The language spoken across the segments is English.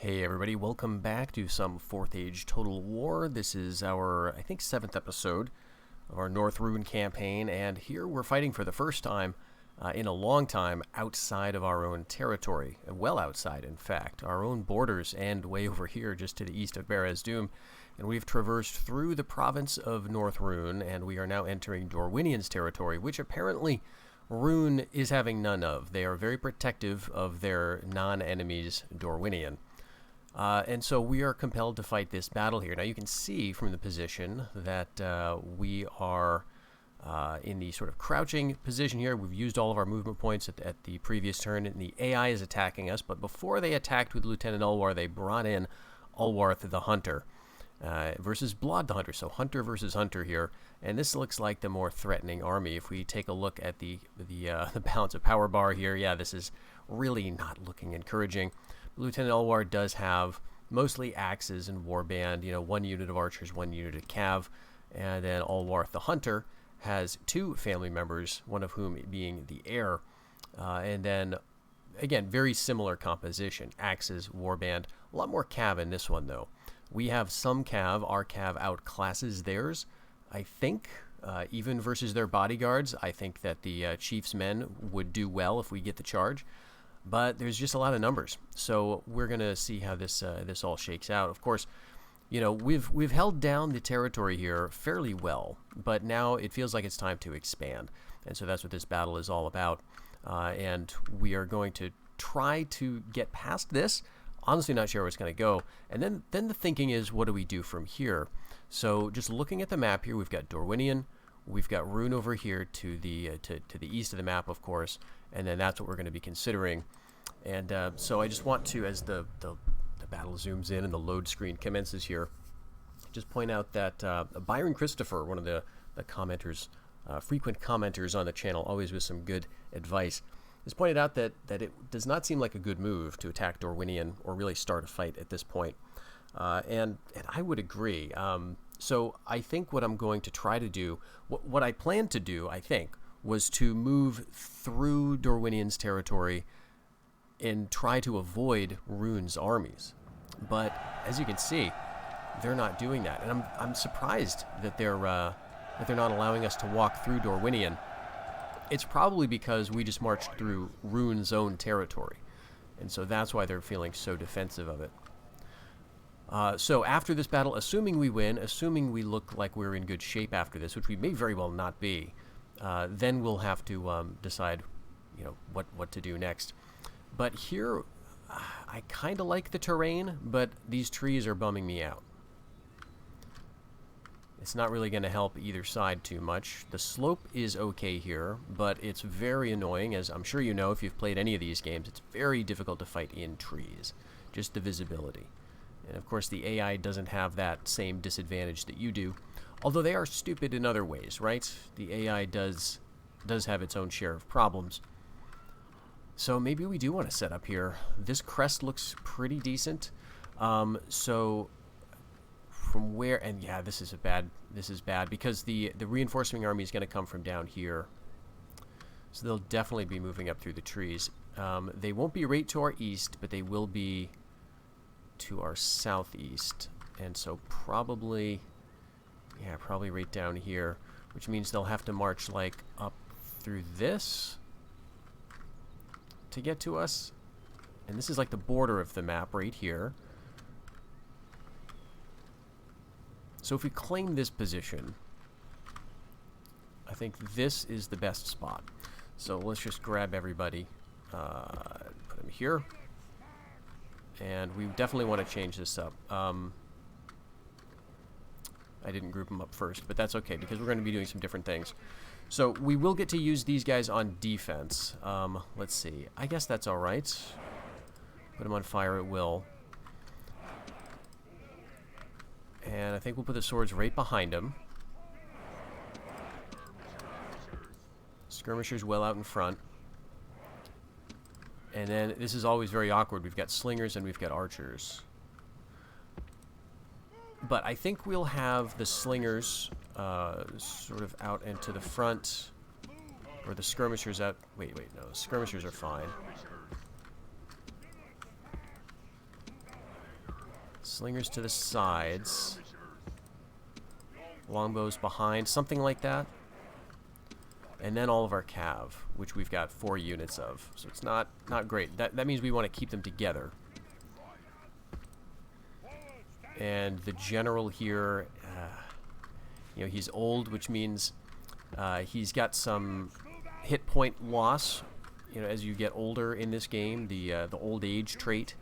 Hey everybody, welcome back to some 4th Age Total War. This is our, I think, 7th episode of our North Rhun campaign, and here we're fighting for the first time in a long time outside of our own territory. Well outside, in fact. Our own borders end way over here just to the east of Barez-Dûm, and we've traversed through the province of North Rhun, and we are now entering Dorwinian's territory, which apparently Rhun is having none of. They are very protective of their non-enemies, Dorwinian. And so we are compelled to fight this battle here. Now you can see from the position that we are in the sort of crouching position here. We've used all of our movement points at the previous turn, and the AI is attacking us. But before they attacked with Lieutenant Ulwar, they brought in Ulwarth the Hunter versus Blod the Hunter. So Hunter versus Hunter here. And this looks like the more threatening army. If we take a look at the balance of power bar here, yeah, this is really not looking encouraging. Lieutenant Ulwar does have mostly axes and warband, you know, 1 unit of archers, 1 unit of cav, and then Ulwarth the Hunter has 2 family members, one of whom being the heir, and then, again, very similar composition, axes, warband, a lot more cav in this one, though. We have some cav, our cav outclasses theirs, I think, even versus their bodyguards. I think that the chief's men would do well if we get the charge. But there's just a lot of numbers, so we're gonna see how this this all shakes out. Of course, you know, we've held down the territory here fairly well, but now it feels like it's time to expand, and so that's what this battle is all about. And we are going to try to get past this. Honestly, not sure where it's going to go. And then the thinking is, what do we do from here? So just looking at the map here, we've got Dorwinian. We've got Rhun over here to the east of the map, of course, and then that's what we're going to be considering. And so I just want to, as the battle zooms in and the load screen commences here, just point out that Byron Christopher, one of the commenters, frequent commenters on the channel, always with some good advice, has pointed out that it does not seem like a good move to attack Dorwinian or really start a fight at this point. And I would agree. So I think what I'm going to try to do, what I planned to do, I think, was to move through Dorwinian's territory and try to avoid Rhun's armies. But as you can see, they're not doing that, and I'm surprised that they're not allowing us to walk through Dorwinian. It's probably because we just marched through Rhun's own territory, and so that's why they're feeling so defensive of it. So after this battle, assuming we win, assuming we look like we're in good shape after this, which we may very well not be, then we'll have to decide, you know, what to do next. But here, I kind of like the terrain, but these trees are bumming me out. It's not really going to help either side too much. The slope is okay here, but it's very annoying, as I'm sure you know if you've played any of these games. It's very difficult to fight in trees, just the visibility. And of course the AI doesn't have that same disadvantage that you do, although they are stupid in other ways, right? The AI does have its own share of problems. So maybe we do want to set up here. This crest looks pretty decent. So from where, and yeah, this is bad because the reinforcing army is going to come from down here. So they'll definitely be moving up through the trees. They won't be right to our east, but they will be to our southeast. And so probably right down here, which means they'll have to march like up through this to get to us. And this is like the border of the map right here. So if we claim this position, I think this is the best spot. So let's just grab everybody, put them here. And we definitely want to change this up. I didn't group them up first, but that's okay because we're going to be doing some different things. So we will get to use these guys on defense. Let's see. I guess that's all right. Put them on fire at will. And I think we'll put the swords right behind them. Skirmishers well out in front. And then this is always very awkward. We've got slingers and we've got archers. But I think we'll have the slingers sort of out into the front, or the skirmishers out. Wait, no, skirmishers are fine. Slingers to the sides. Longbows behind, something like that. And then all of our cav, which we've got 4 units of. So it's not great. That means we want to keep them together. And the general here, you know, he's old, which means he's got some hit point loss. You know, as you get older in this game, the old age trait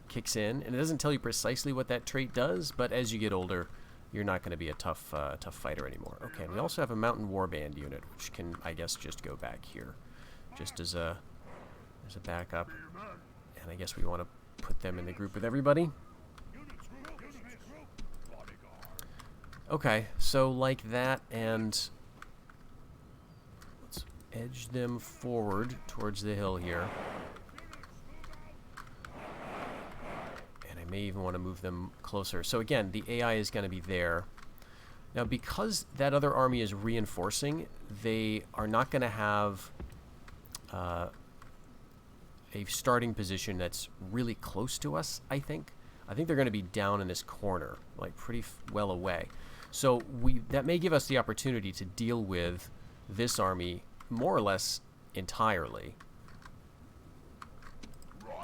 kicks in, and it doesn't tell you precisely what that trait does, but as you get older, you're not going to be a tough fighter anymore. Okay, and we also have a mountain warband unit, which can, I guess, just go back here, just as a backup. And I guess we want to put them in the group with everybody. Okay, so like that, and let's edge them forward towards the hill here. And I may even want to move them closer. So again, the AI is going to be there. Now, because that other army is reinforcing, they are not going to have a starting position that's really close to us, I think. I think they're going to be down in this corner, like pretty well away. So that may give us the opportunity to deal with this army more or less entirely,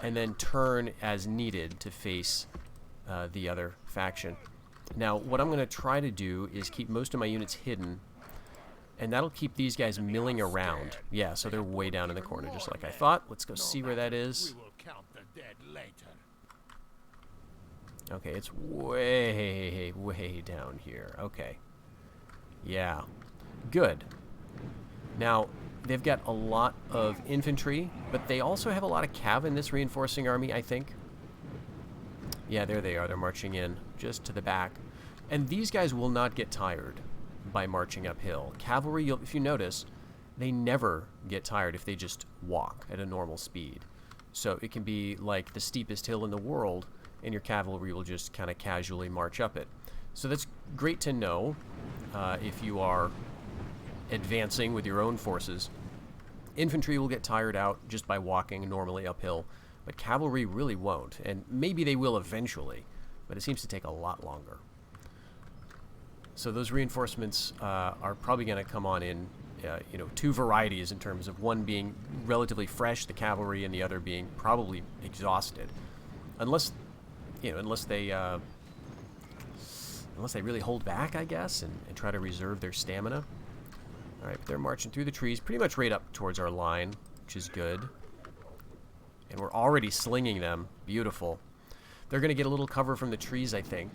and then turn as needed to face the other faction. Now, what I'm going to try to do is keep most of my units hidden, and that'll keep these guys milling around. Yeah, so they're way down in the corner, just like I thought. Let's go see where that is. Okay, it's way, way down here. Okay. Yeah. Good. Now, they've got a lot of infantry, but they also have a lot of cav in this reinforcing army, I think. Yeah, there they are. They're marching in just to the back. And these guys will not get tired by marching uphill. Cavalry, if you notice, they never get tired if they just walk at a normal speed. So it can be like the steepest hill in the world, and your cavalry will just kind of casually march up it. So that's great to know if you are advancing with your own forces. Infantry will get tired out just by walking normally uphill, but cavalry really won't, and maybe they will eventually, but it seems to take a lot longer. So those reinforcements are probably going to come on in you know, 2 varieties in terms of one being relatively fresh, the cavalry, and the other being probably exhausted, unless they really hold back, I guess, and try to reserve their stamina. All right, but they're marching through the trees, pretty much right up towards our line, which is good. And we're already slinging them. Beautiful. They're going to get a little cover from the trees, I think.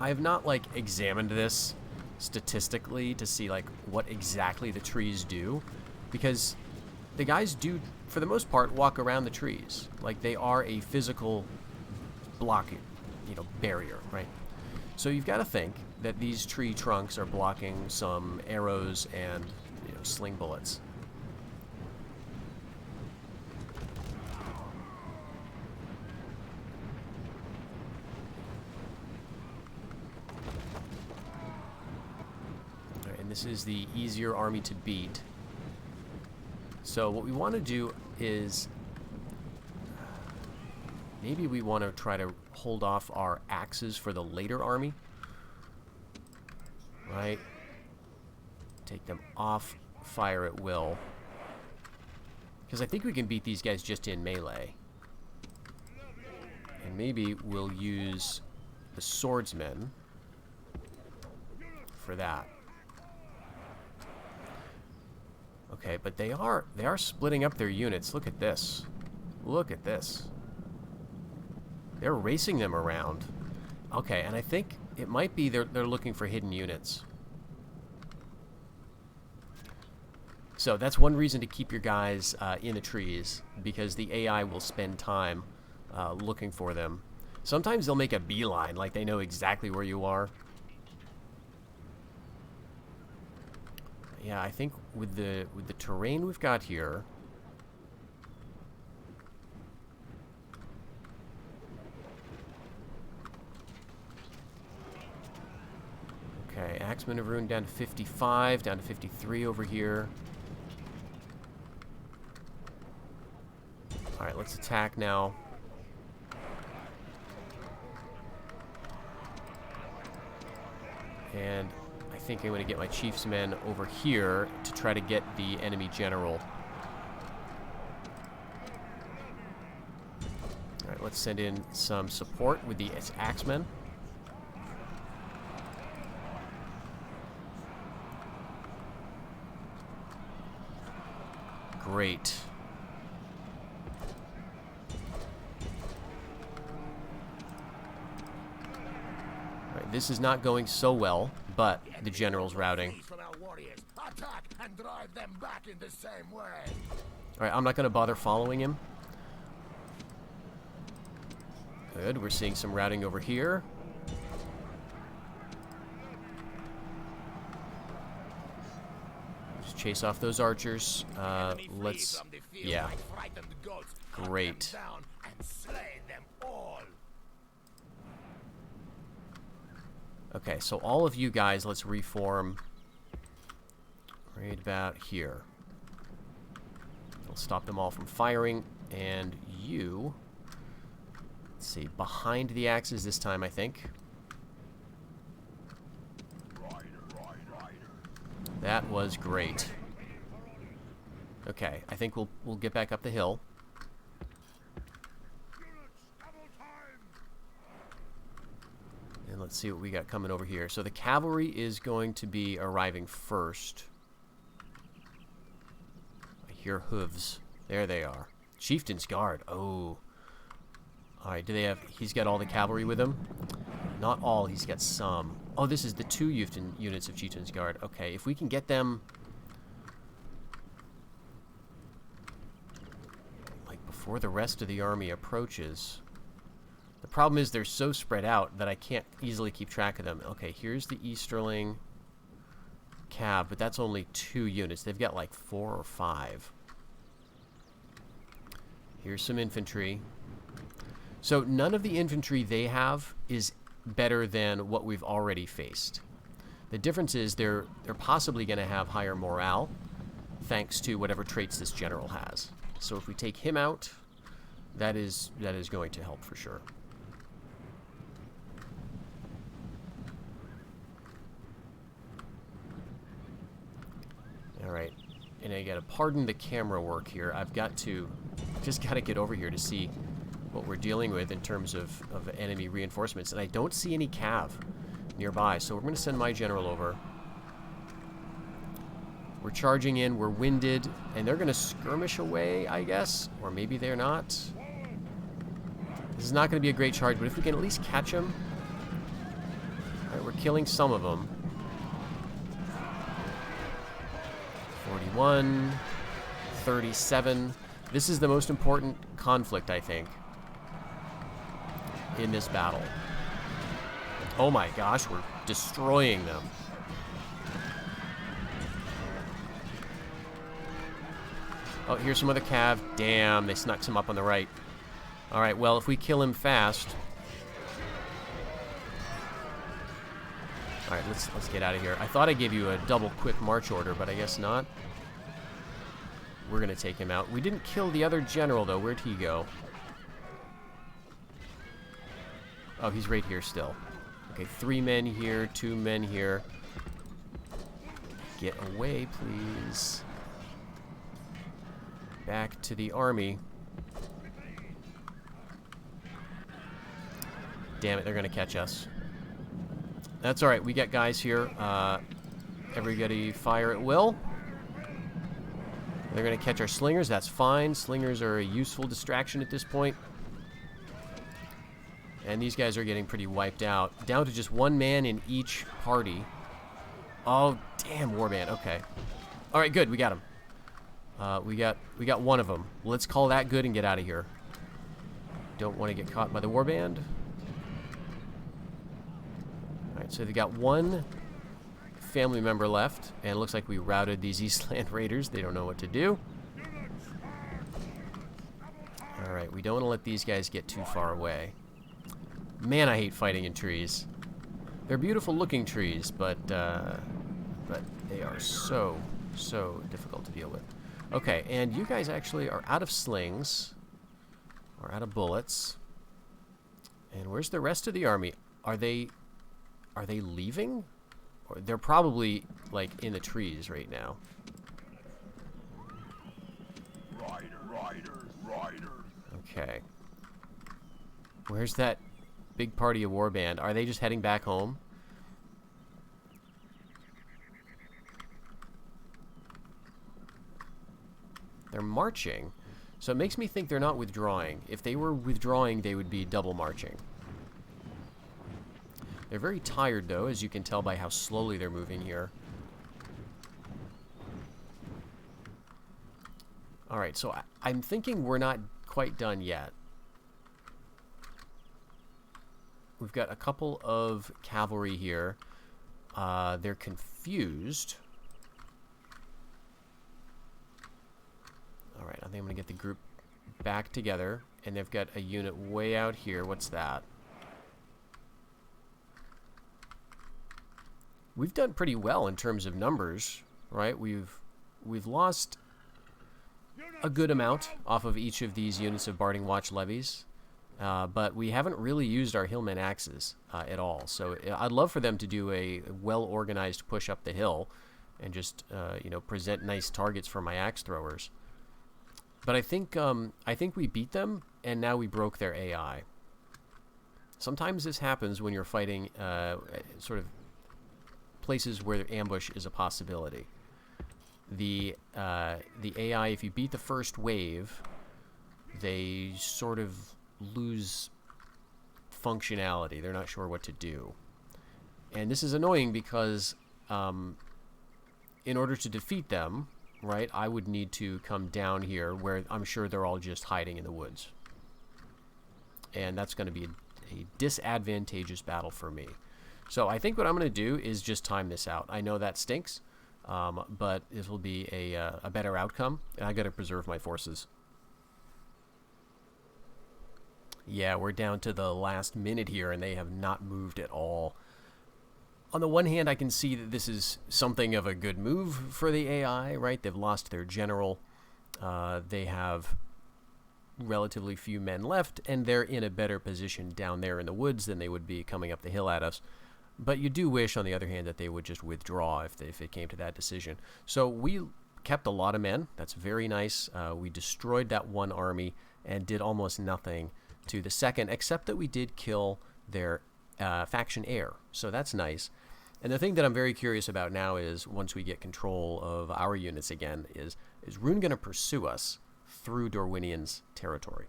I have not, like, examined this statistically to see, like, what exactly the trees do, because the guys do, for the most part, walk around the trees. Like, they are a physical blocking, you know, barrier, right? So you've got to think that these tree trunks are blocking some arrows and, you know, sling bullets. All right, and this is the easier army to beat. So what we want to do is maybe we want to try to hold off our axes for the later army. Right? Take them off fire at will. Because I think we can beat these guys just in melee. And maybe we'll use the swordsmen for that. Okay, but they are splitting up their units. Look at this. Look at this. They're racing them around. Okay, and I think it might be they're looking for hidden units. So that's one reason to keep your guys in the trees, because the AI will spend time looking for them. Sometimes they'll make a beeline, like they know exactly where you are. Yeah, I think with the terrain we've got here, okay, Axemen of Rhun down to 55, down to 53 over here. Alright, let's attack now. And I think I'm going to get my chief's men over here to try to get the enemy general. Alright, let's send in some support with the axemen. Great. Alright, this is not going so well, but the general's routing. Attack and drive them back in the same way. Alright, I'm not going to bother following him. Good, we're seeing some routing over here. Just chase off those archers. Let's... Yeah. Great. Okay, so all of you guys, let's reform right about here. We'll stop them all from firing, and you... Let's see, behind the axes this time, I think. That was great. Okay, I think we'll get back up the hill. And let's see what we got coming over here. So the cavalry is going to be arriving first. I hear hooves. There they are. Chieftain's Guard. Oh. Alright, do they have... He's got all the cavalry with him? Not all, he's got some. Oh, this is the 2 units of Chieftain's Guard. Okay, if we can get them... like, before the rest of the army approaches... The problem is they're so spread out that I can't easily keep track of them. Okay, here's the Easterling Cav, but that's only 2 units. They've got like 4 or 5. Here's some infantry. So none of the infantry they have is better than what we've already faced. The difference is they're possibly going to have higher morale thanks to whatever traits this general has. So if we take him out, that is going to help for sure. All right, and I got to pardon the camera work here. I've got to just got to get over here to see what we're dealing with in terms of enemy reinforcements, and I don't see any cav nearby, so we're going to send my general over. We're charging in, we're winded, and they're going to skirmish away, I guess, or maybe they're not. This is not going to be a great charge, but if we can at least catch them. All right, we're killing some of them. 41, 37. This is the most important conflict, I think, in this battle. Oh my gosh, we're destroying them. Oh, here's some other cav. Damn, they snuck some up on the right. Alright, well, if we kill him fast... Alright, let's get out of here. I thought I gave you a double quick march order, but I guess not. We're gonna take him out. We didn't kill the other general, though. Where'd he go? Oh, he's right here still. Okay, 3 men here, 2 men here. Get away, please. Back to the army. Damn it, they're gonna catch us. That's alright, we got guys here. Everybody fire at will. They're gonna catch our slingers, that's fine. Slingers are a useful distraction at this point. And these guys are getting pretty wiped out. Down to just 1 man in each party. Oh, damn, warband, okay. Alright, good, we got him. We got 1 of them. Let's call that good and get out of here. Don't want to get caught by the warband. Alright, so they got 1 family member left, and it looks like we routed these Eastland Raiders. They don't know what to do. Alright, we don't want to let these guys get too far away. Man, I hate fighting in trees. They're beautiful looking trees, but they are so difficult to deal with. Okay, and you guys actually are out of slings, or out of bullets. And where's the rest of the army? Are they leaving? They're probably, like, in the trees right now. Okay. Where's that big party of warband? Are they just heading back home? They're marching. So it makes me think they're not withdrawing. If they were withdrawing, they would be double marching. They're very tired, though, as you can tell by how slowly they're moving here. Alright, so I'm thinking we're not quite done yet. We've got a couple of cavalry here. They're confused. Alright, I think I'm going to get the group back together. And they've got a unit way out here. What's that? We've done pretty well in terms of numbers, right? We've lost a good amount off of each of these units of Barding Watch levies. But we haven't really used our hillman axes at all. So I'd love for them to do a well-organized push up the hill and just, you know, present nice targets for my axe throwers. But I think we beat them, and now we broke their AI. Sometimes this happens when you're fighting sort of places where ambush is a possibility. The AI, if you beat the first wave, they sort of lose functionality. They're not sure what to do. And this is annoying because in order to defeat them, right, I would need to come down here where I'm sure they're all just hiding in the woods. And that's going to be a disadvantageous battle for me. So I think what I'm going to do is just time this out. I know that stinks, but this will be a better outcome, and I got to preserve my forces. Yeah, we're down to the last minute here, and they have not moved at all. On the one hand, I can see that this is something of a good move for the AI, right? They've lost their general. They have relatively few men left, and they're in a better position down there in the woods than they would be coming up the hill at us. But you do wish, on the other hand, that they would just withdraw if it came to that decision. So we kept a lot of men. That's very nice. We destroyed that one army and did almost nothing to the second, except that we did kill their faction heir. So that's nice. And the thing that I'm very curious about now is, once we get control of our units again, is Rhun going to pursue us through Dorwinian's territory?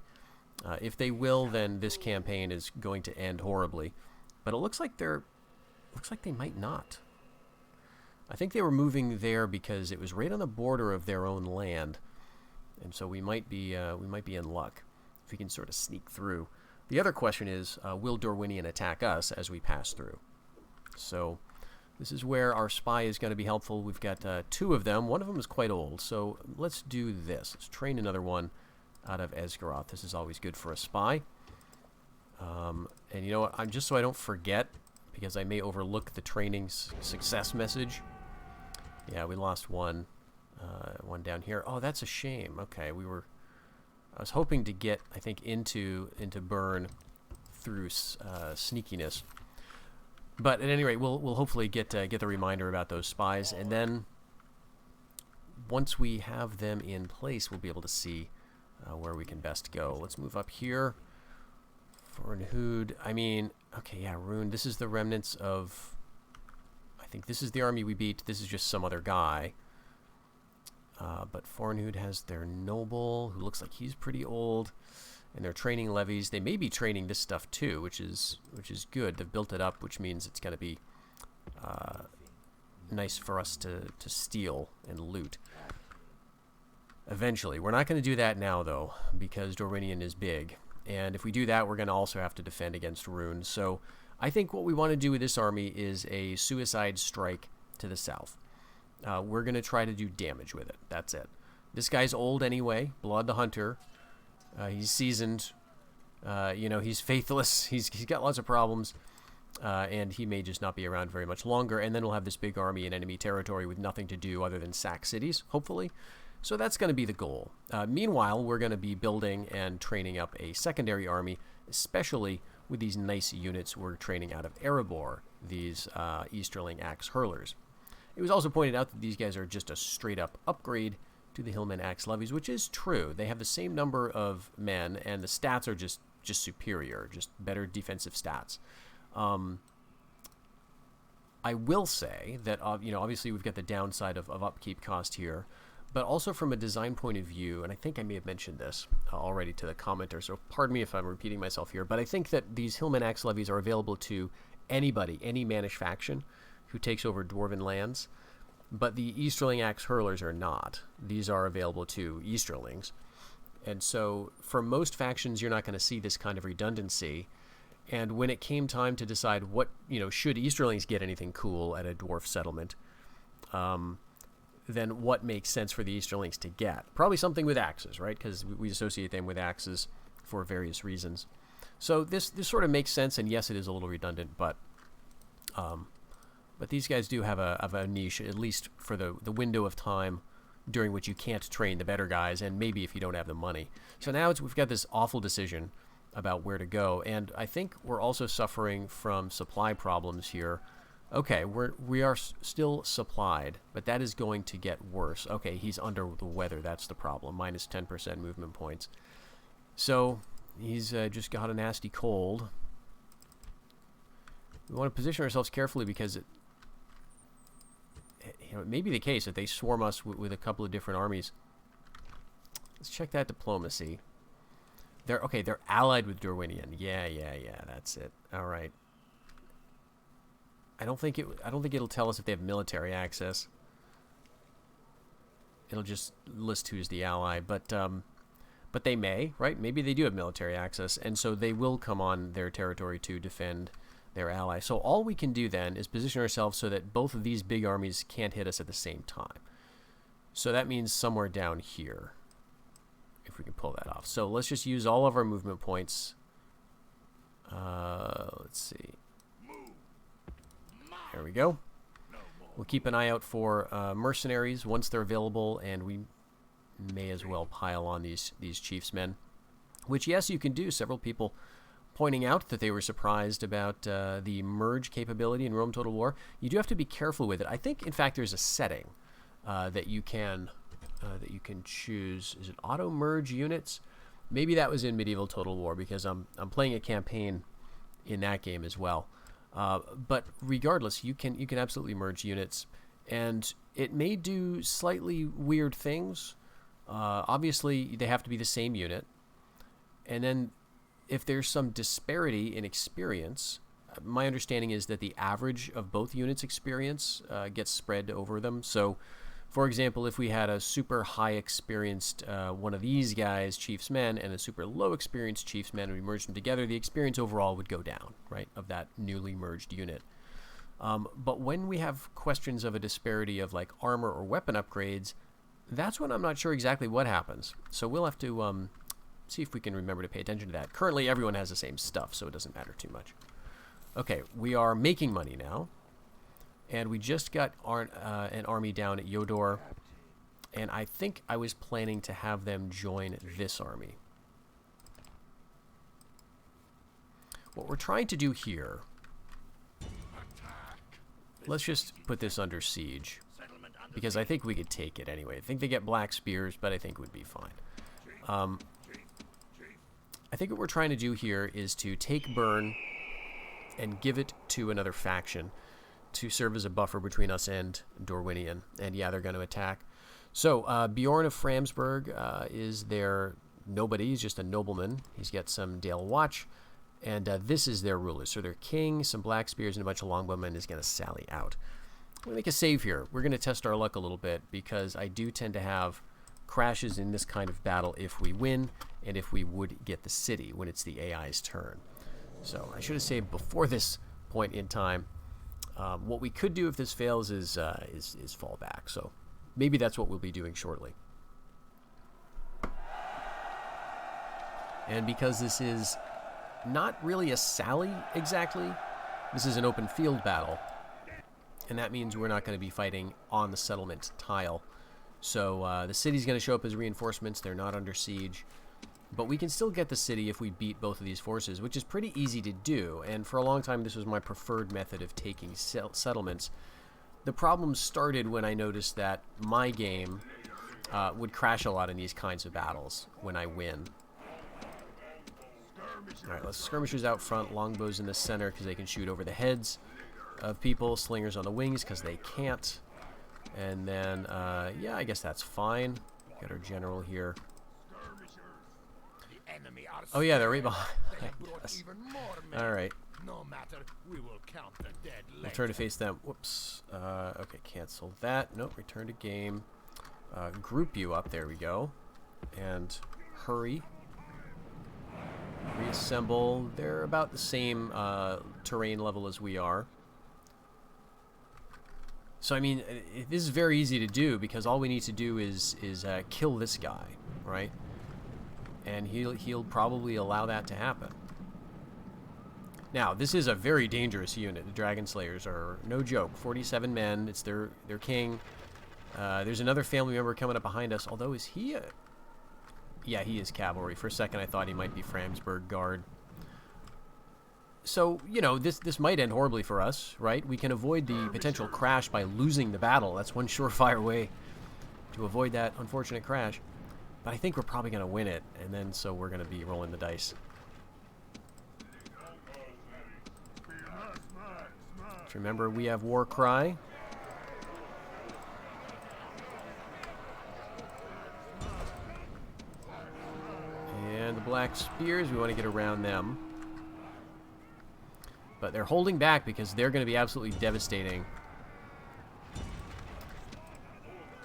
If they will, then this campaign is going to end horribly. But it looks like they might not. I think they were moving there because it was right on the border of their own land, and so we might be in luck if we can sort of sneak through. The other question is, will Dorwinian attack us as we pass through? So this is where our spy is going to be helpful. We've got two of them. One of them is quite old, so let's do this. Let's train another one out of Esgaroth. This is always good for a spy. And you know what? I'm just so I don't forget, because I may overlook the training success message. Yeah, we lost one down here. Oh, that's a shame. Okay, I was hoping to get, I think, into Burn through sneakiness. But at any rate, we'll hopefully get the reminder about those spies, and then once we have them in place, we'll be able to see where we can best go. Let's move up here. Fornhood. I mean, okay, yeah, Rhun. This is the remnants of, I think this is the army we beat. This is just some other guy. But Fornhood has their noble, who looks like he's pretty old, and they're training levies. They may be training this stuff too, which is good. They've built it up, which means it's going to be nice for us to steal and loot. Eventually. We're not going to do that now, though, because Dorwinian is big. And if we do that, we're going to also have to defend against Rhun. So I think what we want to do with this army is a suicide strike to the south. We're going to try to do damage with it. That's it. This guy's old anyway. Blood the Hunter. He's seasoned. You know, he's faithless. He's got lots of problems. And he may just not be around very much longer. And then we'll have this big army in enemy territory with nothing to do other than sack cities, hopefully. So that's going to be the goal. Meanwhile, we're going to be building and training up a secondary army, especially with these nice units we're training out of Erebor, these Easterling axe hurlers. It was also pointed out that these guys are just a straight-up upgrade to the Hillman axe levies, which is true. They have the same number of men, and the stats are just superior, just better defensive stats. I will say that, obviously we've got the downside of upkeep cost here, but also from a design point of view, and I think I may have mentioned this already to the commenter, so pardon me if I'm repeating myself here, but I think that these Hillman axe levies are available to anybody, any Manish faction who takes over Dwarven lands, but the Easterling axe hurlers are not. These are available to Easterlings, and so for most factions you're not going to see this kind of redundancy. And when it came time to decide what, should Easterlings get anything cool at a dwarf settlement, then what makes sense for the Easterlings to get? Probably something with axes, right? Because we associate them with axes for various reasons. So this sort of makes sense, and yes, it is a little redundant, but these guys do have a niche, at least for the window of time during which you can't train the better guys, and maybe if you don't have the money. So now we've got this awful decision about where to go, and I think we're also suffering from supply problems here. Okay, we are still supplied, but that is going to get worse. Okay, he's under the weather, that's the problem, minus 10% movement points. So he's just got a nasty cold. We want to position ourselves carefully because it may be the case that they swarm us with a couple of different armies. Let's check that diplomacy. They're allied with Dorwinian. Yeah, that's it. All right. I don't think it'll tell us if they have military access. It'll just list who's the ally, but they may, right? Maybe they do have military access, and so they will come on their territory to defend their ally. So all we can do then is position ourselves so that both of these big armies can't hit us at the same time. So that means somewhere down here, if we can pull that off. So let's just use all of our movement points. Let's see. There we go. We'll keep an eye out for mercenaries once they're available, and we may as well pile on these chiefs men, which, yes, you can do. Several people pointing out that they were surprised about the merge capability in Rome Total War. You do have to be careful with it. I think, in fact, there's a setting that you can choose. Is it auto merge units? Maybe that was in Medieval Total War, because I'm playing a campaign in that game as well. But regardless, you can absolutely merge units, and it may do slightly weird things. Obviously, they have to be the same unit, and then if there's some disparity in experience, my understanding is that the average of both units' experience gets spread over them. So, for example, if we had a super high experienced one of these guys, Chief's Men, and a super low experienced Chief's Men, and we merged them together, the experience overall would go down, right, of that newly merged unit. But when we have questions of a disparity of like armor or weapon upgrades, that's when I'm not sure exactly what happens. So we'll have to see if we can remember to pay attention to that. Currently, everyone has the same stuff, so it doesn't matter too much. Okay, we are making money now. And we just got an army down at Yodor, and I think I was planning to have them join this army. What we're trying to do here, let's just put this under siege, because I think we could take it anyway. I think they get black spears, but I think it would be fine. I think what we're trying to do here is to take Bern and give it to another faction to serve as a buffer between us and Dorwinian. And yeah, they're going to attack. So Bjorn of Framsburg is their nobody. He's just a nobleman. He's got some Dale Watch, and this is their ruler. So their king, some black spears, and a bunch of longbowmen is going to sally out. We'll make a save here. We're going to test our luck a little bit, because I do tend to have crashes in this kind of battle if we win, and if we would get the city when it's the AI's turn. So I should have saved before this point in time. What we could do if this fails is fall back. So maybe that's what we'll be doing shortly. And because this is not really a sally exactly, this is an open field battle. And that means we're not going to be fighting on the settlement tile. So the city's going to show up as reinforcements. They're not under siege. But we can still get the city if we beat both of these forces, which is pretty easy to do. And for a long time, this was my preferred method of taking settlements. The problem started when I noticed that my game would crash a lot in these kinds of battles when I win. Alright, let's skirmishers out front, longbows in the center because they can shoot over the heads of people, slingers on the wings because they can't. And then, yeah, I guess that's fine. Got our general here. Oh yeah, they're right behind. Yes. Alright. No matter, we will count the dead later. We'll turn to face them. Whoops. Okay, cancel that. Nope, return to game. Group you up. There we go. And hurry. Reassemble. They're about the same terrain level as we are. So, I mean, this is very easy to do because all we need to do is kill this guy, right? And he'll probably allow that to happen. Now, this is a very dangerous unit. The Dragon Slayers are no joke. 47 men. It's their king. There's another family member coming up behind us. Although, is he a... Yeah, he is cavalry. For a second, I thought he might be Framsburg Guard. So, you know, this might end horribly for us, right? We can avoid the potential crash by losing the battle. That's one surefire way to avoid that unfortunate crash. But I think we're probably going to win it, and then so we're going to be rolling the dice. Remember, we have War Cry. And the Black Spears, we want to get around them. But they're holding back because they're going to be absolutely devastating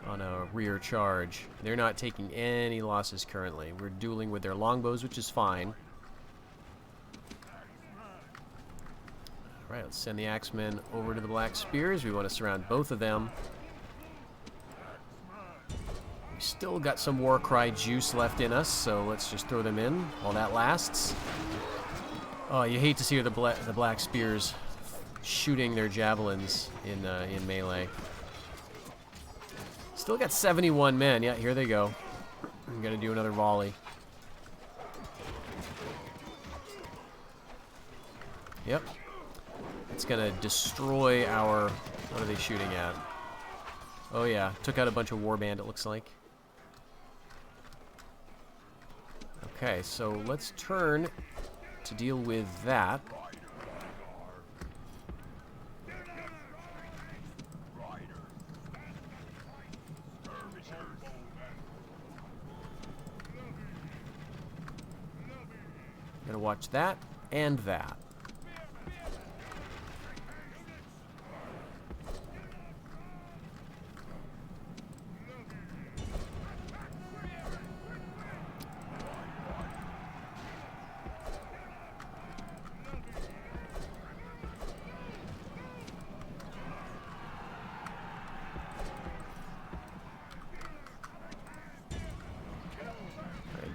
on a rear charge. They're not taking any losses currently. We're dueling with their longbows, which is fine. Alright, let's send the Axemen over to the Black Spears. We want to surround both of them. We still got some War Cry juice left in us, so let's just throw them in while that lasts. Oh, you hate to see the Black Spears shooting their javelins in melee. Still got 71 men. Yeah, here they go. I'm going to do another volley. Yep. It's going to destroy our... What are they shooting at? Oh, yeah. Took out a bunch of warband, it looks like. Okay, so let's turn to deal with that. Gonna watch that and that.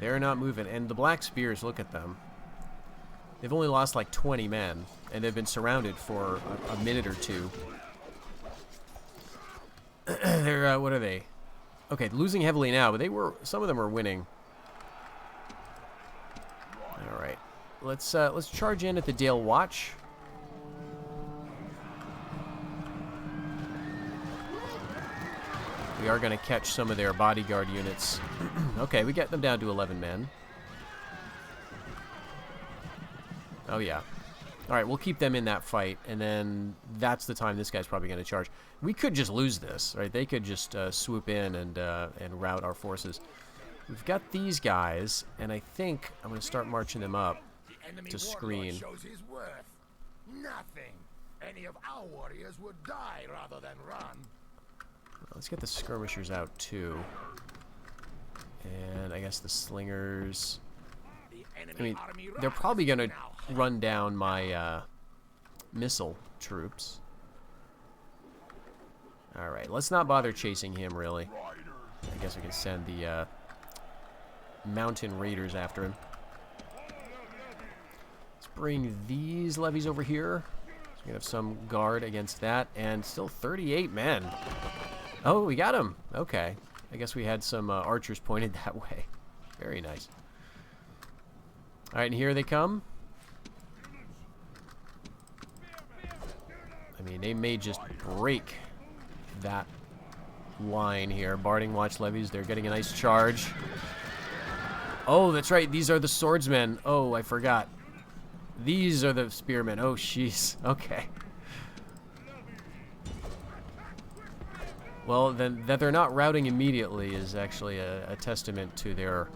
They're not moving, and the Black Spears, look at them. They've only lost like 20 men, and they've been surrounded for a minute or two. They're, what are they? Okay, losing heavily now, but some of them are winning. Alright, let's charge in at the Dale Watch. We are going to catch some of their bodyguard units. Okay, we get them down to 11 men. Oh, yeah. Alright, we'll keep them in that fight, and then that's the time this guy's probably going to charge. We could just lose this, right? They could just swoop in and rout our forces. We've got these guys, and I think I'm going to start marching them up to screen. Shows his worth. Nothing. Any of our warriors would die rather than run. Let's get the skirmishers out, too. And I guess the slingers... I mean, they're probably going to run down my missile troops. Alright, let's not bother chasing him, really. I guess we can send the mountain raiders after him. Let's bring these levies over here. So we have some guard against that. And still 38 men. Oh, we got him. Okay. I guess we had some archers pointed that way. Very nice. All right, and here they come. I mean, they may just break that line here. Barding Watch levies, they're getting a nice charge. Oh, that's right. These are the swordsmen. Oh, I forgot. These are the spearmen. Oh, jeez. Okay. Well, then that they're not routing immediately is actually a testament to their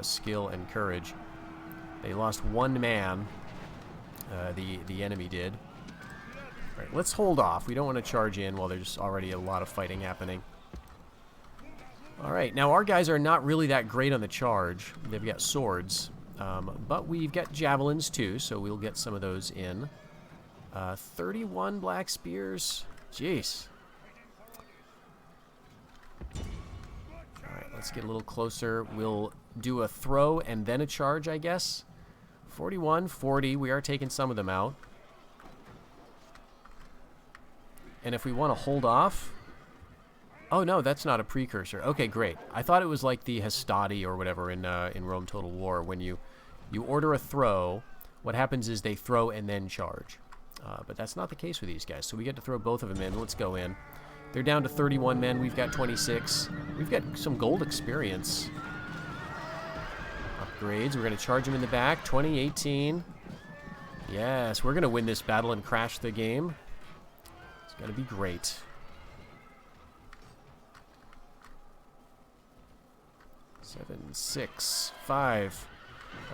skill and courage. They lost one man. The enemy did. All right, let's hold off. We don't want to charge in while there's already a lot of fighting happening. All right, now our guys are not really that great on the charge. They've got swords, but we've got javelins too, so we'll get some of those in. 31 black spears. Jeez. All right, let's get a little closer. We'll do a throw and then a charge, I guess. 41, 40. We are taking some of them out. And if we want to hold off... Oh, no, that's not a precursor. Okay, great. I thought it was like the Hastati or whatever in Rome Total War. When you order a throw, what happens is they throw and then charge. But that's not the case with these guys. So we get to throw both of them in. Let's go in. They're down to 31 men. We've got 26. We've got some gold experience. Upgrades. We're going to charge them in the back. 20, 18. Yes, we're going to win this battle and crash the game. It's going to be great. Seven, 6, 5.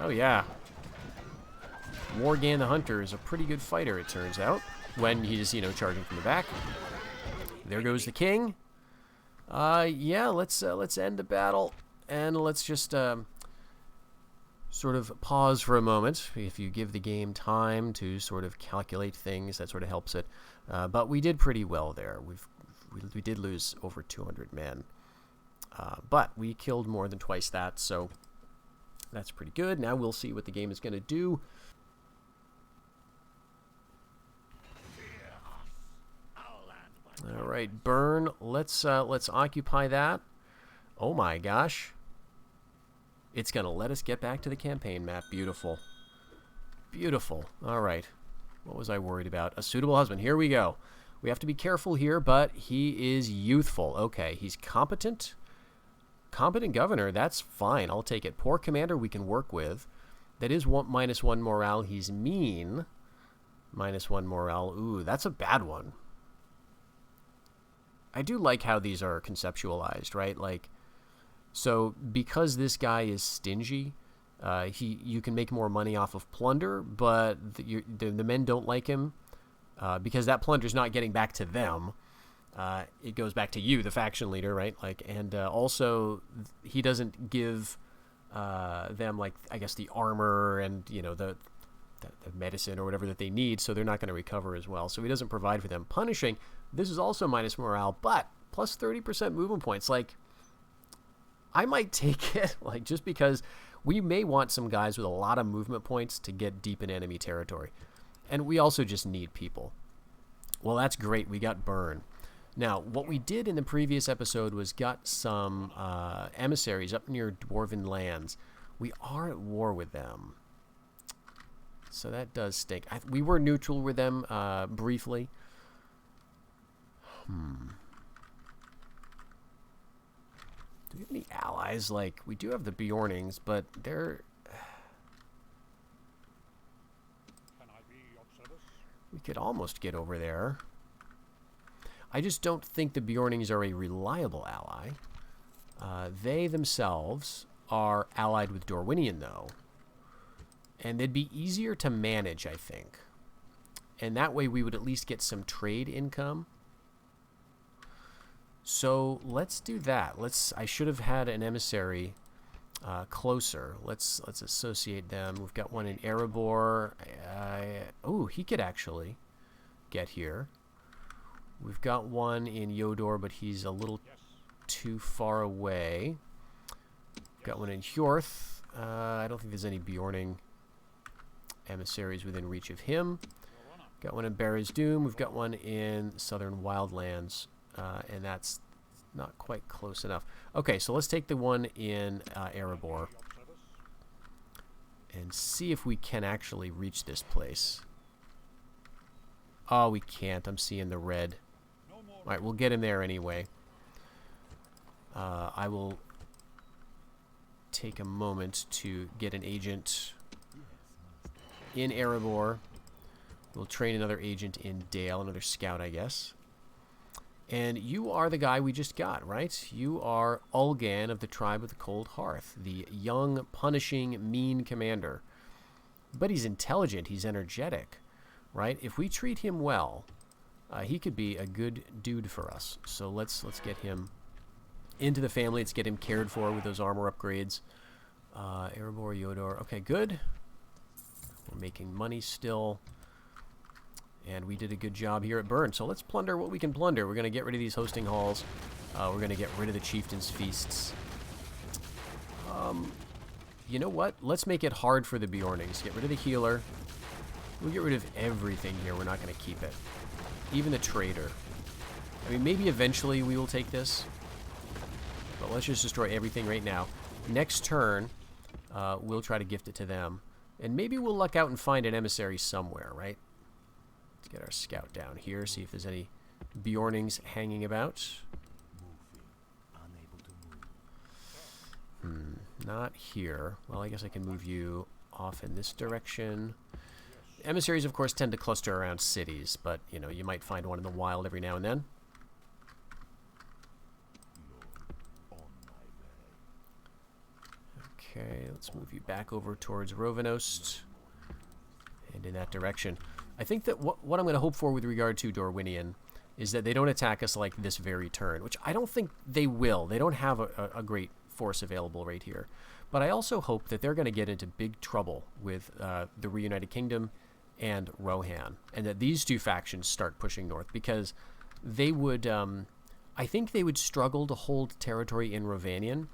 Oh, yeah. Morgan the Hunter is a pretty good fighter, it turns out, when he's, you know, charging from the back. There goes the king. Yeah, let's end the battle, and let's just sort of pause for a moment. If you give the game time to sort of calculate things, that sort of helps it. But we did pretty well there. We did lose over 200 men. But we killed more than twice that, so that's pretty good. Now we'll see what the game is going to do. All right, burn. Let's occupy that. Oh my gosh. It's going to let us get back to the campaign map. Beautiful. Beautiful. All right. What was I worried about? A suitable husband. Here we go. We have to be careful here, but he is youthful. Okay, he's competent. Competent governor, that's fine. I'll take it. Poor commander we can work with. That is -1 morale. He's mean. -1 morale. Ooh, that's a bad one. I do like how these are conceptualized, right? Like, so because this guy is stingy, you can make more money off of plunder, but the men don't like him because that plunder's not getting back to them. It goes back to you, the faction leader, right? Like, and also he doesn't give them, like, I guess the armor and, you know, the medicine or whatever that they need, so they're not going to recover as well. So he doesn't provide for them. Punishing, this is also minus morale, but plus 30% movement points. Like, I might take it, like, just because we may want some guys with a lot of movement points to get deep in enemy territory. And we also just need people. Well, that's great. We got burn. Now, what we did in the previous episode was got some emissaries up near Dwarven lands. We are at war with them. So that does stink. We were neutral with them briefly. Do we have any allies? Like, we do have the Bjornings, but they're... We could almost get over there. I just don't think the Bjornings are a reliable ally. They themselves are allied with Dorwinion, though. And they'd be easier to manage, I think. And that way we would at least get some trade income. So let's do that. I should have had an emissary closer. Let's associate them. We've got one in Erebor. Oh, he could actually get here. We've got one in Yodor, but he's a little too far away. Got one in Hjorth. I don't think there's any Bjorning emissaries within reach of him. Got one in Barry's Doom. We've got one in Southern Wildlands, and that's not quite close enough. Okay, so let's take the one in Erebor. and see if we can actually reach this place. Oh, we can't. I'm seeing the red. Alright, we'll get in there anyway. I will take a moment to get an agent in Erebor. We'll train another agent in Dale, another scout, I guess. And you are the guy we just got, right? You are Ulgan of the Tribe of the Cold Hearth, the young, punishing, mean commander. But he's intelligent, he's energetic, right? If we treat him well, he could be a good dude for us. So let's get him into the family. Let's get him cared for with those armor upgrades. Erebor, Yodor. Okay, good. We're making money still. And we did a good job here at Burn. So let's plunder what we can plunder. We're going to get rid of these hosting halls. We're going to get rid of the chieftain's feasts. You know what? Let's make it hard for the Bjornings. Get rid of the healer. We'll get rid of everything here. We're not going to keep it. Even the trader. I mean, maybe eventually we will take this. But let's just destroy everything right now. Next turn, we'll try to gift it to them. And maybe we'll luck out and find an emissary somewhere, right? Let's get our scout down here, see if there's any Bjornings hanging about. Not here. Well, I guess I can move you off in this direction. Emissaries, of course, tend to cluster around cities, but, you know, you might find one in the wild every now and then. Okay, let's move you back over towards Rovenost and in that direction. I think that what I'm going to hope for with regard to Dorwinian is that they don't attack us like this very turn, which I don't think they will. They don't have a great force available right here. But I also hope that they're going to get into big trouble with the Reunited Kingdom and Rohan, and that these two factions start pushing north, because they would, I think they would struggle to hold territory in Rovanian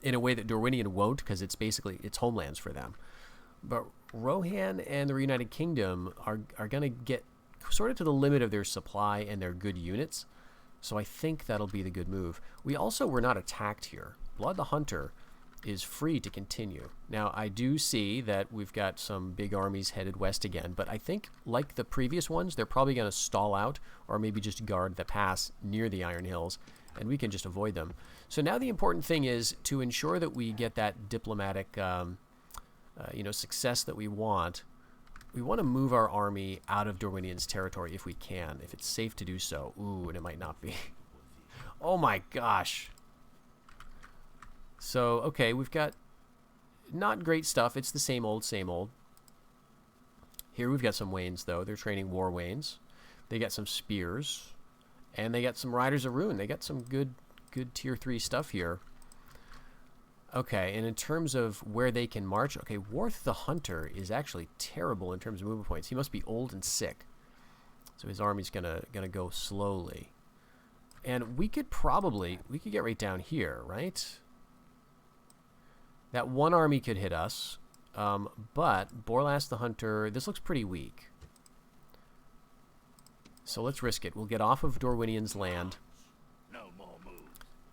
in a way that Dorwinian won't, because it's basically, it's homelands for them. But Rohan and the Reunited Kingdom are going to get sort of to the limit of their supply and their good units, so I think that'll be the good move. We also were not attacked here. Blood the Hunter is free to continue. Now, I do see that we've got some big armies headed west again, but I think, like the previous ones, they're probably going to stall out or maybe just guard the pass near the Iron Hills, and we can just avoid them. So now the important thing is to ensure that we get that diplomatic success that we want. We want to move our army out of Dorwinian's territory if we can, if it's safe to do so. Ooh, and it might not be. Oh my gosh. So, okay, we've got not great stuff. It's the same old, same old. Here we've got some Wains, though. They're training war Wains. They got some spears. And they got some Riders of Rhun. They got some good tier 3 stuff here. Okay, and in terms of where they can march, okay, Worth the Hunter is actually terrible in terms of movement points. He must be old and sick. So his army's gonna go slowly. And we could get right down here, right? That one army could hit us, but Borlas the Hunter, this looks pretty weak. So let's risk it. We'll get off of Dorwinian's land.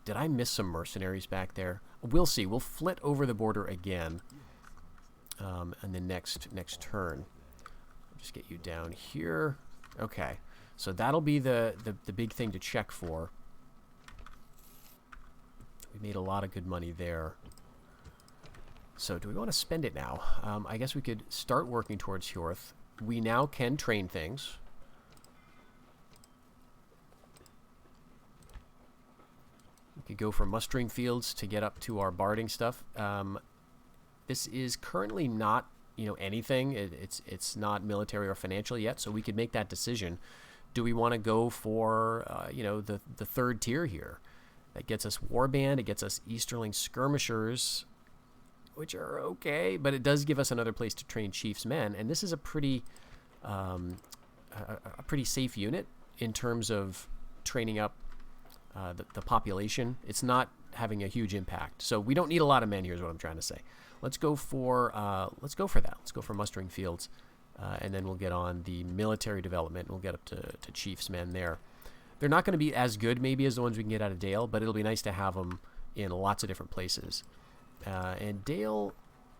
Did I miss some mercenaries back there? We'll see. We'll flit over the border again, and the next turn. I'll just get you down here. Okay, so that'll be the big thing to check for. We made a lot of good money there. So do we want to spend it now? I guess we could start working towards Hjorth. We now can train things. We could go for mustering fields to get up to our barding stuff. This is currently not, anything. It's not military or financial yet, so we could make that decision. Do we want to go for, the third tier here? That gets us Warband, it gets us Easterling Skirmishers, which are okay, but it does give us another place to train Chief's men, and this is a pretty safe unit in terms of training up the population. It's not having a huge impact, so we don't need a lot of men here is what I'm trying to say. Let's go for that. Let's go for mustering fields, and then we'll get on the military development. We'll get up to Chief's men there. They're not going to be as good maybe as the ones we can get out of Dale, but it'll be nice to have them in lots of different places. And Dale,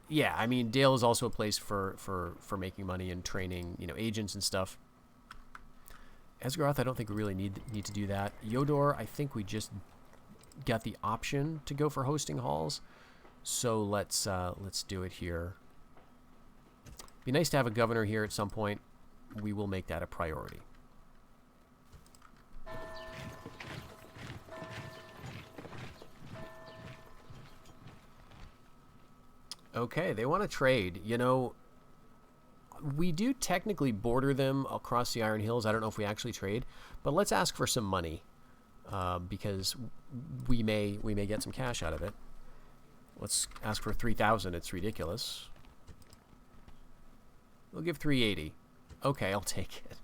yeah, I mean, Dale is also a place for making money and training, agents and stuff. Esgaroth, I don't think we really need to do that. Yodor, I think we just got the option to go for hosting halls, so let's do it here. Be nice to have a governor here at some point. We will make that a priority. Okay, they want to trade. We do technically border them across the Iron Hills. I don't know if we actually trade, but let's ask for some money because we may get some cash out of it. Let's ask for 3,000. It's ridiculous. We'll give 380. Okay, I'll take it.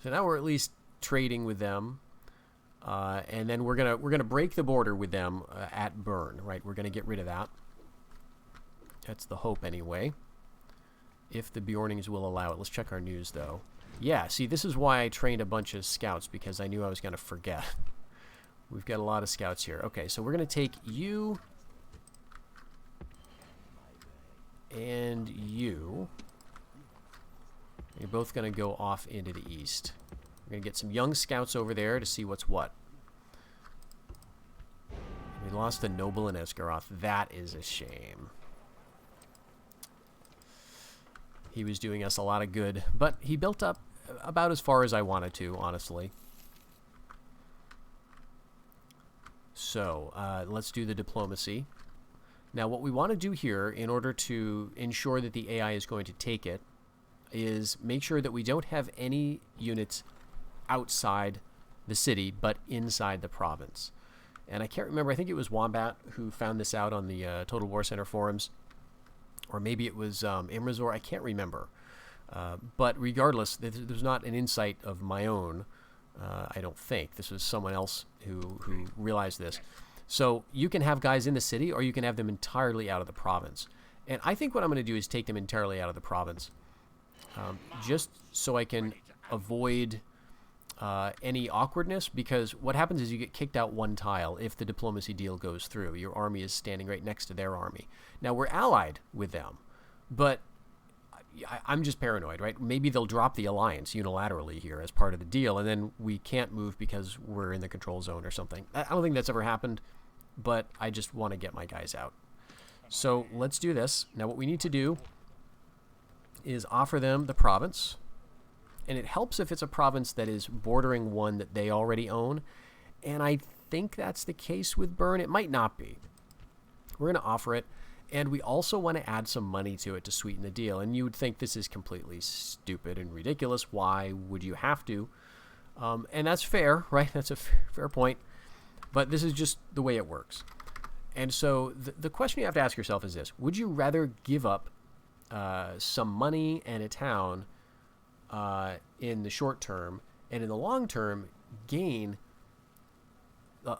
So now we're at least trading with them, and then we're gonna break the border with them at Burn. Right, we're gonna get rid of that. That's the hope anyway. If the Bjornings will allow it. Let's check our news though. Yeah, see, this is why I trained a bunch of scouts, because I knew I was gonna forget. We've got a lot of scouts here. Okay, so we're gonna take you and you. You're both going to go off into the east. We're going to get some young scouts over there to see what's what. We lost the noble in Esgaroth. That is a shame. He was doing us a lot of good, but he built up about as far as I wanted to, honestly. So, let's do the diplomacy. Now, what we want to do here, in order to ensure that the AI is going to take it, is make sure that we don't have any units outside the city, but inside the province. And I can't remember, I think it was Wombat who found this out on the Total War Center forums, or maybe it was Imrazor, I can't remember. But regardless, there's not an insight of my own, I don't think. This was someone else who realized this. So you can have guys in the city, or you can have them entirely out of the province. And I think what I'm going to do is take them entirely out of the province. Just so I can avoid any awkwardness, because what happens is you get kicked out one tile if the diplomacy deal goes through. Your army is standing right next to their army. Now, we're allied with them, but I'm just paranoid, right? Maybe they'll drop the alliance unilaterally here as part of the deal, and then we can't move because we're in the control zone or something. I don't think that's ever happened, but I just want to get my guys out. So let's do this. Now, what we need to do is offer them the province, and it helps if it's a province that is bordering one that they already own, and I think that's the case with Burn. It might not be. We're going to offer it, and we also want to add some money to it to sweeten the deal, and you would think this is completely stupid and ridiculous. Why would you have to? And that's fair, right? That's a fair point, but this is just the way it works. And so the question you have to ask yourself is this: would you rather give up some money and a town in the short term, and in the long term gain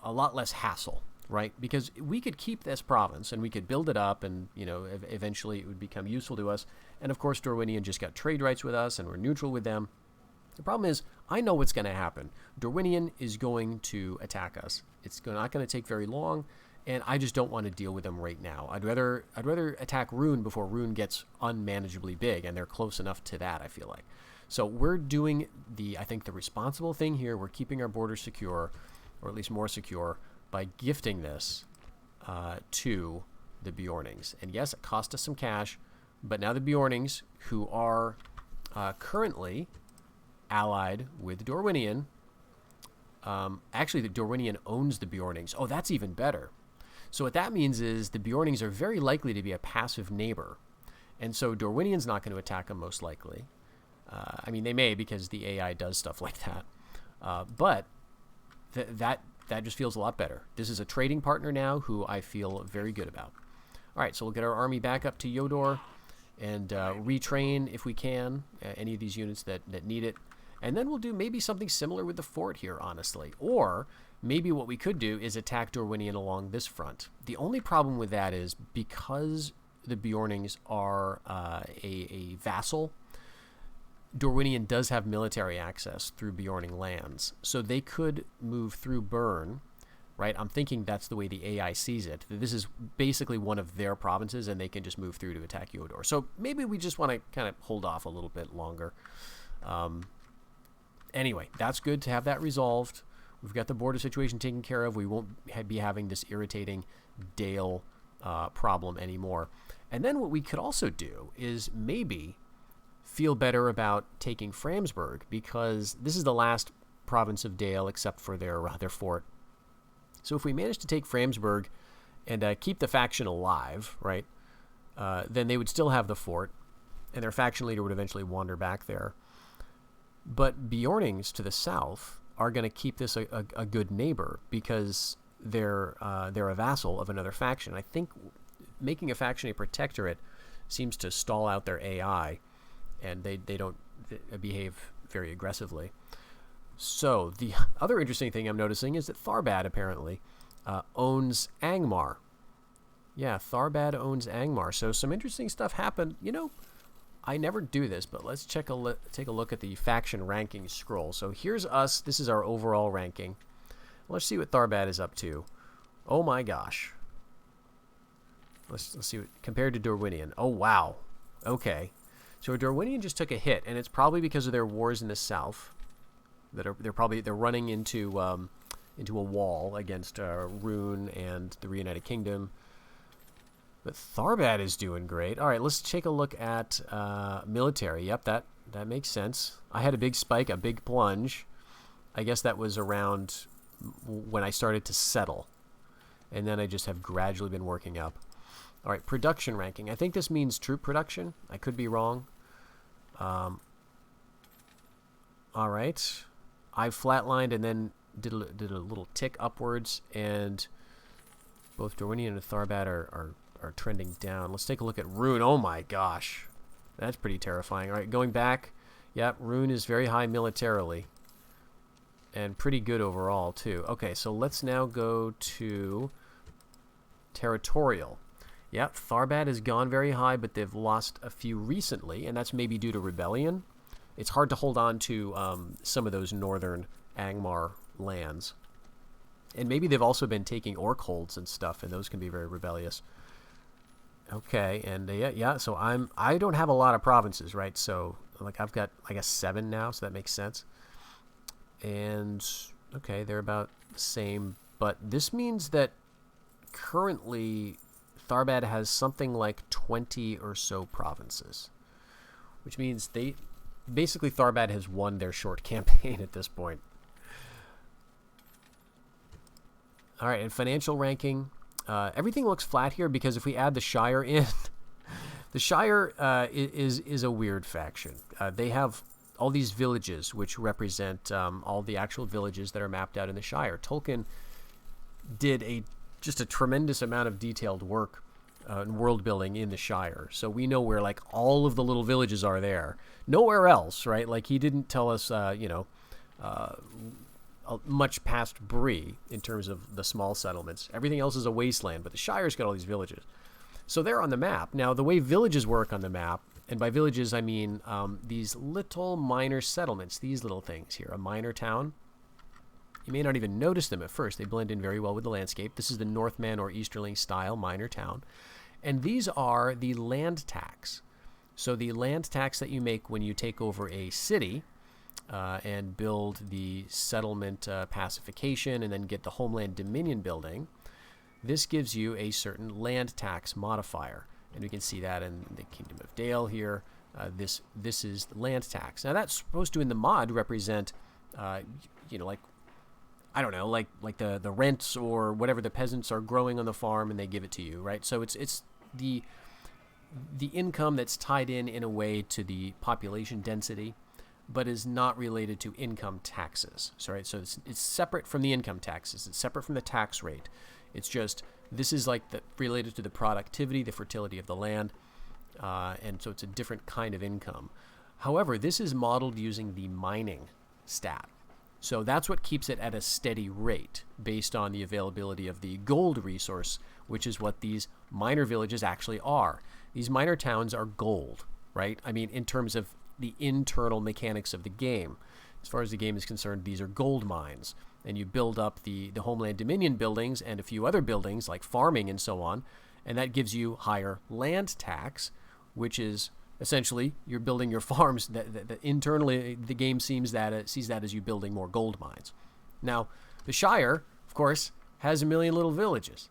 a lot less hassle, right? Because we could keep this province and we could build it up, and eventually it would become useful to us. And of course, Dorwinian just got trade rights with us, and we're neutral with them. The problem is, I know what's going to happen. Dorwinian is going to attack us. It's not going to take very long. And I just don't want to deal with them right now. I'd rather attack Rhun before Rhun gets unmanageably big, and they're close enough to that, I feel like. So we're doing I think the responsible thing here. We're keeping our borders secure, or at least more secure, by gifting this to the Bjornings. And yes, it cost us some cash, but now the Bjornings, who are currently allied with Dorwinian, actually the Dorwinian owns the Bjornings. Oh, that's even better. So what that means is the Bjornings are very likely to be a passive neighbor. And so Dorwinian's not going to attack them, most likely. I mean, they may, because the AI does stuff like that. But that just feels a lot better. This is a trading partner now who I feel very good about. All right, so we'll get our army back up to Yodor and retrain, if we can, any of these units that need it. And then we'll do maybe something similar with the fort here, honestly. Or maybe what we could do is attack Dorwinian along this front. The only problem with that is, because the Bjornings are a vassal, Dorwinian does have military access through Bjorning lands. So they could move through Burn right? I'm thinking that's the way the AI sees it. This is basically one of their provinces, and they can just move through to attack Eodor. So maybe we just want to kind of hold off a little bit longer. Anyway, that's good to have that resolved. We've got the border situation taken care of. We won't be having this irritating Dale problem anymore. And then what we could also do is maybe feel better about taking Framsburg, because this is the last province of Dale except for their fort. So if we manage to take Framsburg and keep the faction alive, right, then they would still have the fort, and their faction leader would eventually wander back there. But Bjornings to the south are going to keep this a good neighbor, because they're a vassal of another faction. I think making a faction a protectorate seems to stall out their AI, and they don't behave very aggressively. So the other interesting thing I'm noticing is that Tharbad apparently owns Angmar. Yeah, Tharbad owns Angmar. So some interesting stuff happened. You know, I never do this, but let's take a look at the faction ranking scroll. So here's us. This is our overall ranking. Let's see what Tharbad is up to. Oh my gosh. Let's see what, compared to Dorwinian. Oh wow. Okay. So Dorwinian just took a hit, and it's probably because of their wars in the south. They're running into a wall against Rhun and the Reunited Kingdom. But Tharbad is doing great. All right, let's take a look at military. Yep, that makes sense. I had a big spike, a big plunge. I guess that was around when I started to settle. And then I just have gradually been working up. All right, production ranking. I think this means troop production. I could be wrong. All right. I flatlined and then did a little tick upwards, and both Dorwinian and Tharbad are trending down. Let's take a look at Rhun. Oh my gosh. That's pretty terrifying. All right, going back. Yep, Rhun is very high militarily. And pretty good overall, too. Okay, so let's now go to territorial. Yep, Tharbad has gone very high, but they've lost a few recently, and that's maybe due to rebellion. It's hard to hold on to some of those northern Angmar lands. And maybe they've also been taking orc holds and stuff, and those can be very rebellious. Okay, and yeah, so I don't have a lot of provinces, right? So like I've got, I guess, 7 now, so that makes sense. And okay, they're about the same, but this means that currently Tharbad has something like 20 or so provinces, which means basically Tharbad has won their short campaign at this point. All right, and financial ranking. Everything looks flat here because if we add the Shire in, the Shire is a weird faction. They have all these villages which represent all the actual villages that are mapped out in the Shire. Tolkien did just a tremendous amount of detailed work and world building in the Shire. So we know where like all of the little villages are there. Nowhere else, right? Like he didn't tell us, much past Bree in terms of the small settlements. Everything else is a wasteland, but the Shire's got all these villages. So they're on the map. Now, the way villages work on the map, and by villages I mean these little minor settlements, these little things here, a minor town. You may not even notice them at first. They blend in very well with the landscape. This is the Northman or Easterling style minor town. And these are the land tax. So the land tax that you make when you take over a city and build the settlement pacification and then get the homeland dominion building, this gives you a certain land tax modifier. And we can see that in the Kingdom of Dale here. This is land tax. Now that's supposed to in the mod represent, like, I don't know, like the rents or whatever the peasants are growing on the farm and they give it to you, right? So it's the income that's tied in a way to the population density, but is not related to income taxes. So, right, so it's separate from the income taxes. It's separate from the tax rate. It's just this is like related to the productivity, the fertility of the land, and so it's a different kind of income. However, this is modeled using the mining stat. So that's what keeps it at a steady rate based on the availability of the gold resource, which is what these minor villages actually are. These minor towns are gold, right? I mean, in terms of the internal mechanics of the game. As far as the game is concerned, these are gold mines. and you build up the Homeland Dominion buildings and a few other buildings like farming and so on, and that gives you higher land tax, which is essentially you're building your farms. That internally the game sees that as you building more gold mines. Now, the Shire, of course, has a million little villages,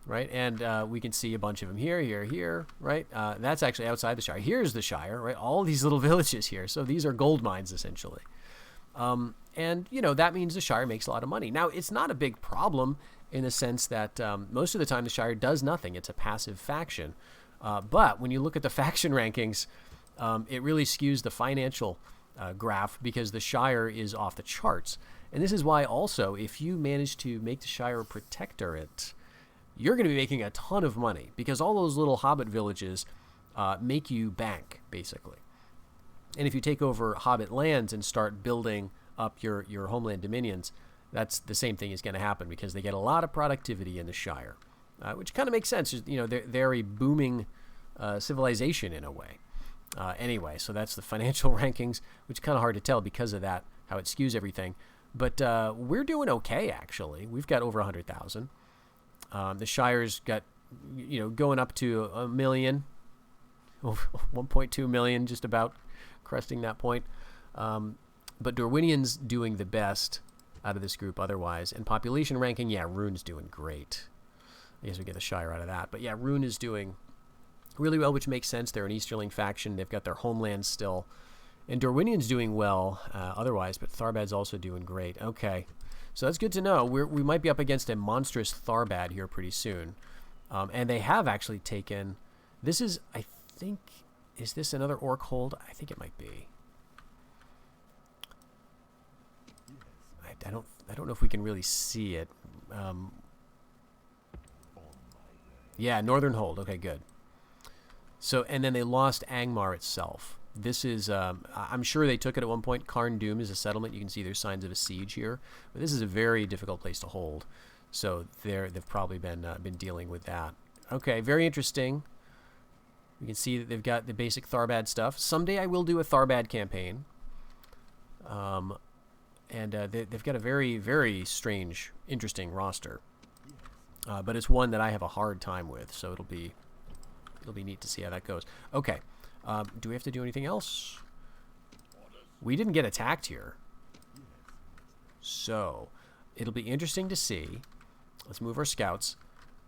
right? And we can see a bunch of them here, right? That's actually outside the Shire. Here's the Shire, right? All these little villages here. So these are gold mines, essentially. And, you know, that means the Shire makes a lot of money. Now, it's not a big problem in the sense that most of the time the Shire does nothing. It's a passive faction. But when you look at the faction rankings, it really skews the financial graph because the Shire is off the charts. And this is why also, if you manage to make the Shire a protectorate, you're going to be making a ton of money because all those little hobbit villages make you bank, basically. And if you take over hobbit lands and start building up your homeland dominions, that's the same thing is going to happen because they get a lot of productivity in the Shire, which kind of makes sense. You know, they're a booming civilization in a way. Anyway, so that's the financial rankings, which is kind of hard to tell because of that, how it skews everything. But we're doing okay, actually. We've got over 100,000. The Shire's got, you know, going up to 1 million, 1.2 million, just about cresting that point. But Dorwinian's doing the best out of this group otherwise. And population ranking, yeah, Rhune's doing great. I guess we get the Shire out of that. But yeah, Rhun is doing really well, which makes sense. They're an Easterling faction. They've got their homeland still. And Dorwinian's doing well otherwise, but Tharbad's also doing great. Okay, so that's good to know. We might be up against a monstrous Tharbad here pretty soon. And they have actually taken... This is, I think... Is this another Orc hold? I think it might be. I don't know if we can really see it. Yeah, Northern hold. Okay, good. So, and then they lost Angmar itself. This is, I'm sure they took it at one point. Carn Doom is a settlement. You can see there's signs of a siege here. But this is a very difficult place to hold. So they've probably been dealing with that. Okay, very interesting. You can see that they've got the basic Tharbad stuff. Someday I will do a Tharbad campaign. They've got a very, very strange, interesting roster. But it's one that I have a hard time with, so it'll be neat to see how that goes. Okay. Do we have to do anything else? We didn't get attacked here. So, it'll be interesting to see. Let's move our scouts.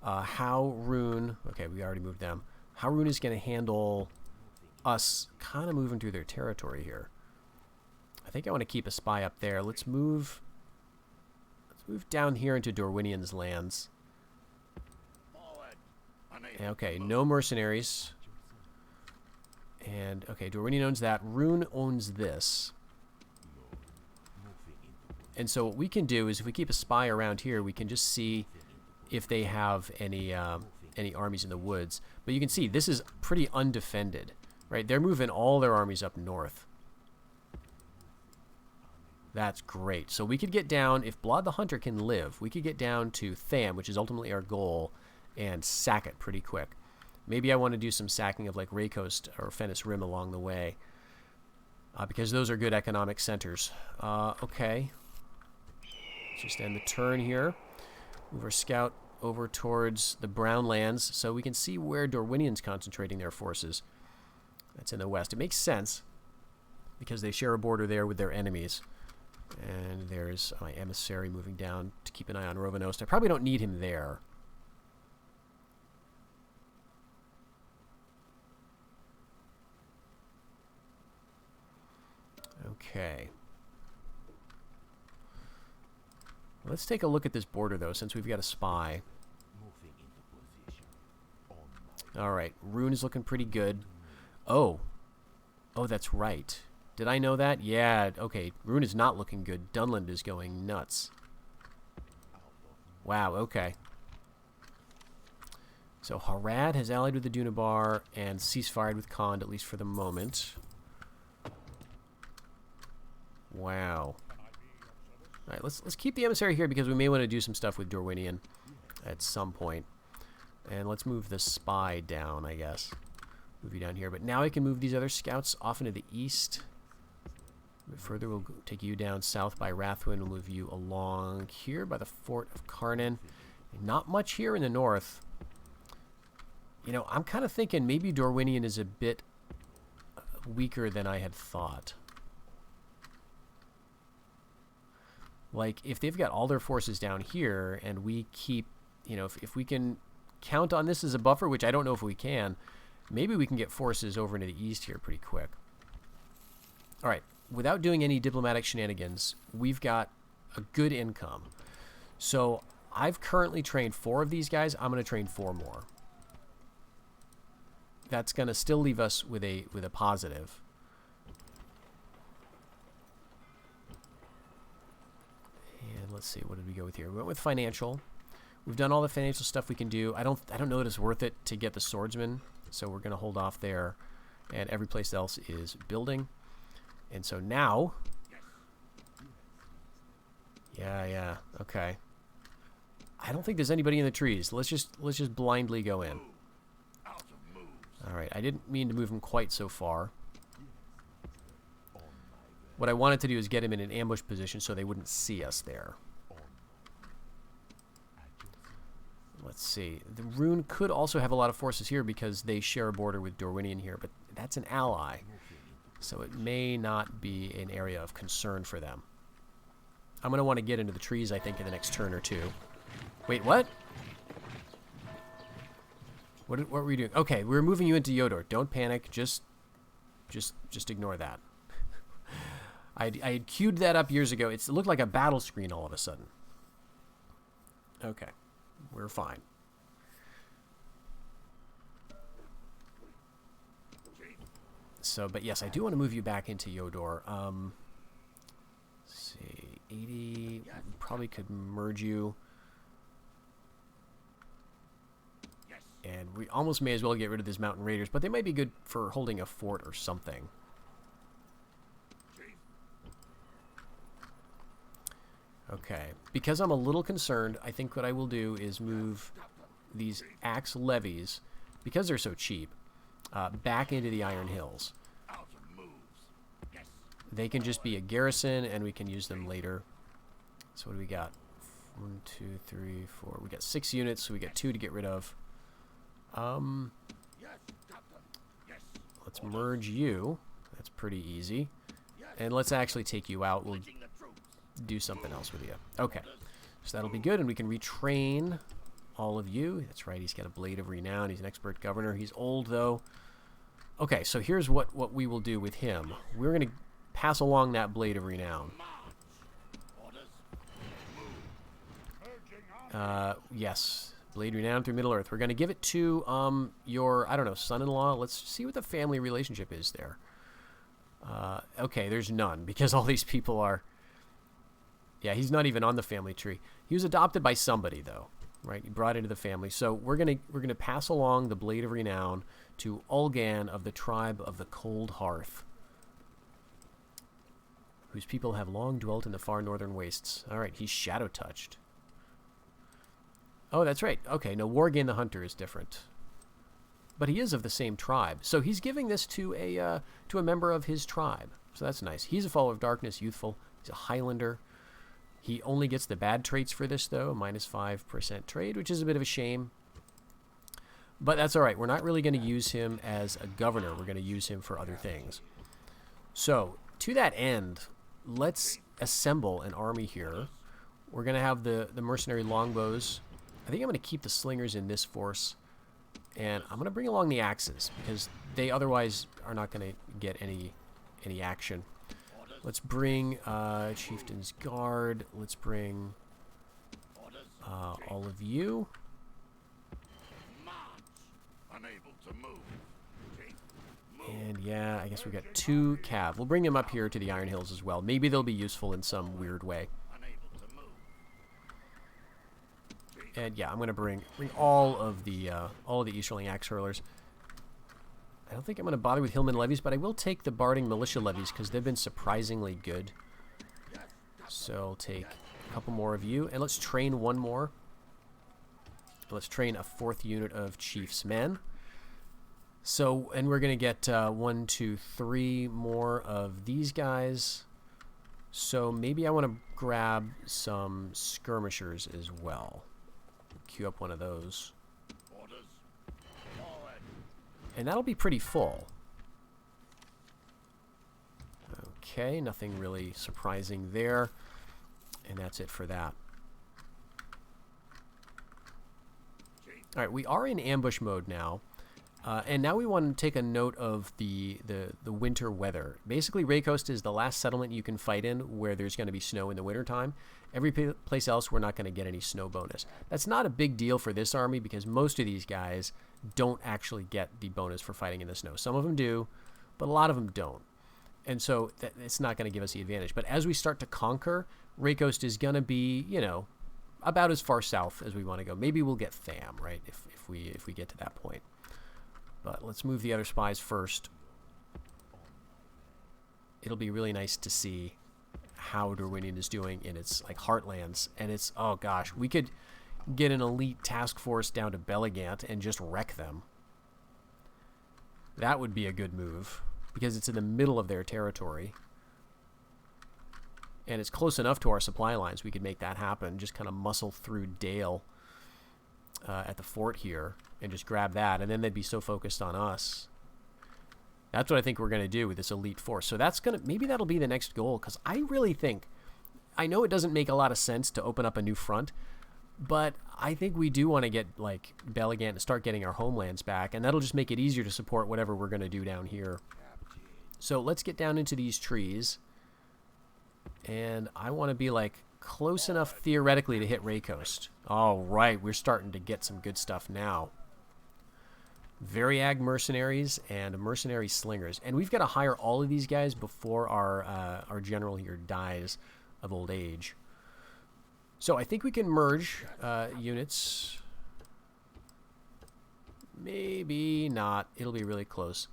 How Rhun... Okay, we already moved them. How Rhun is going to handle us kind of moving through their territory here. I think I want to keep a spy up there. Let's move down here into Dorwinian's lands. Okay, no mercenaries. And, okay, Dorwinian owns that. Rhun owns this. And so what we can do is if we keep a spy around here, we can just see if they have any armies in the woods. But you can see this is pretty undefended, right? They're moving all their armies up north. That's great. So we could get down, if Blod the Hunter can live, we could get down to Tham, which is ultimately our goal, and sack it pretty quick. Maybe I want to do some sacking of like Raycoast or Fennis Rim along the way, because those are good economic centers. Okay. Let's just end the turn here. Move our scout over towards the Brown Lands so we can see where Dorwinian's concentrating their forces. That's in the west. It makes sense because they share a border there with their enemies. And there's my emissary moving down to keep an eye on Rovanos. I probably don't need him there. Okay. Let's take a look at this border, though, since we've got a spy. Alright, Rhun is looking pretty good. Oh. Oh, that's right. Did I know that? Yeah, okay. Rhun is not looking good. Dunland is going nuts. Wow, okay. So Harad has allied with the Dunabar and ceasefired with Khand, at least for the moment. Wow. Alright, let's keep the emissary here because we may want to do some stuff with Dorwinian at some point. And let's move the spy down, I guess. Move you down here. But now I can move these other scouts off into the east. bit further, we'll take you down south by Rhun. We'll move you along here by the fort of Rhunen. Not much here in the north. You know, I'm kind of thinking maybe Dorwinian is a bit weaker than I had thought. Like, if they've got all their forces down here, and we keep, you know, if we can count on this as a buffer, which I don't know if we can, maybe we can get forces over into the east here pretty quick. All right, without doing any diplomatic shenanigans, we've got a good income. So I've currently trained 4 of these guys. I'm going to train 4 more. That's going to still leave us with a positive. And let's see, what did we go with here? We went with financial. We've done all the financial stuff we can do. I don't know that it's worth it to get the swordsman, so we're going to hold off there. And every place else is building. And so now, yeah, okay. I don't think there's anybody in the trees. Let's just blindly go in. All right, I didn't mean to move him quite so far. What I wanted to do is get him in an ambush position so they wouldn't see us there. Let's see. The Rhun could also have a lot of forces here because they share a border with Dorwinian here, but that's an ally. So it may not be an area of concern for them. I'm going to want to get into the trees, I think, in the next turn or two. Wait, what? What were we doing? Okay, we're moving you into Yodor. Don't panic. Just ignore that. I had queued that up years ago. It looked like a battle screen all of a sudden. Okay, we're fine. So, but yes, I do want to move you back into Yodor. Let's see, 80. We probably could merge you. And we almost may as well get rid of these mountain raiders, but they might be good for holding a fort or something. Okay, because I'm a little concerned, I think what I will do is move these axe levies, because they're so cheap, back into the Iron Hills. They can just be a garrison, and we can use them later. So what do we got? 1, 2, 3, 4. We got 6 units, so we got 2 to get rid of. Let's merge you. That's pretty easy. And let's actually take you out. We'll do something else with you. Okay. So that'll be good, and we can retrain all of you. That's right, he's got a Blade of Renown. He's an expert governor. He's old, though. Okay, so here's what we will do with him. We're going to pass along that Blade of Renown. Yes. Blade Renown through Middle Earth. We're going to give it to your, I don't know, son-in-law. Let's see what the family relationship is there. Okay, there's none, because all these people are... Yeah, he's not even on the family tree. He was adopted by somebody, though, right? He brought into the family. So we're gonna pass along the Blade of Renown to Ulgan of the tribe of the Cold Hearth, whose people have long dwelt in the far northern wastes. All right, he's shadow-touched. Oh, that's right. Okay, no, Worgen the Hunter is different. But he is of the same tribe. So he's giving this to a member of his tribe. So that's nice. He's a follower of darkness, youthful. He's a Highlander. He only gets the bad traits for this, though. -5% trade, which is a bit of a shame. But that's all right. We're not really going to use him as a governor. We're going to use him for other things. So, to that end, let's assemble an army here. We're going to have the mercenary longbows. I think I'm going to keep the slingers in this force. And I'm going to bring along the axes, because they otherwise are not going to get any action. Let's bring Chieftain's Guard. Let's bring all of you. And yeah, I guess we've got 2 cav. We'll bring them up here to the Iron Hills as well. Maybe they'll be useful in some weird way. And yeah, I'm going to bring all of the Easterling Axe Hurlers. I don't think I'm going to bother with Hillman levies, but I will take the Barding militia levies because they've been surprisingly good. So I'll take a couple more of you, and let's train 1 more. Let's train a 4th unit of Chief's men. So, and we're going to get 1, 2, 3 more of these guys. So maybe I want to grab some skirmishers as well. Queue up one of those. Orders. Forward. And that'll be pretty full. Okay, nothing really surprising there. And that's it for that. Alright, we are in ambush mode now. And now we want to take a note of the winter weather. Basically, Raycoast is the last settlement you can fight in where there's going to be snow in the wintertime. Every place else, we're not going to get any snow bonus. That's not a big deal for this army because most of these guys don't actually get the bonus for fighting in the snow. Some of them do, but a lot of them don't. And so it's not going to give us the advantage. But as we start to conquer, Raycoast is going to be, you know, about as far south as we want to go. Maybe we'll get Tham, right, if we get to that point. But let's move the other spies first. It'll be really nice to see how Rhunen is doing in its like heartlands. And it's, oh gosh, we could get an elite task force down to Belligant and just wreck them. That would be a good move because it's in the middle of their territory. And it's close enough to our supply lines. We could make that happen. Just kind of muscle through Dale at the fort here and just grab that. And then they'd be so focused on us. That's what I think we're going to do with this elite force. So that's going to, maybe that'll be the next goal. Because I really think, I know it doesn't make a lot of sense to open up a new front. But I think we do want to get like Belligant and start getting our homelands back. And that'll just make it easier to support whatever we're going to do down here. So let's get down into these trees. And I want to be like close enough theoretically to hit Raycoast. All right, we're starting to get some good stuff now. Variag mercenaries and mercenary slingers. And we've got to hire all of these guys before our general here dies of old age. So I think we can merge units. Maybe not. It'll be really close.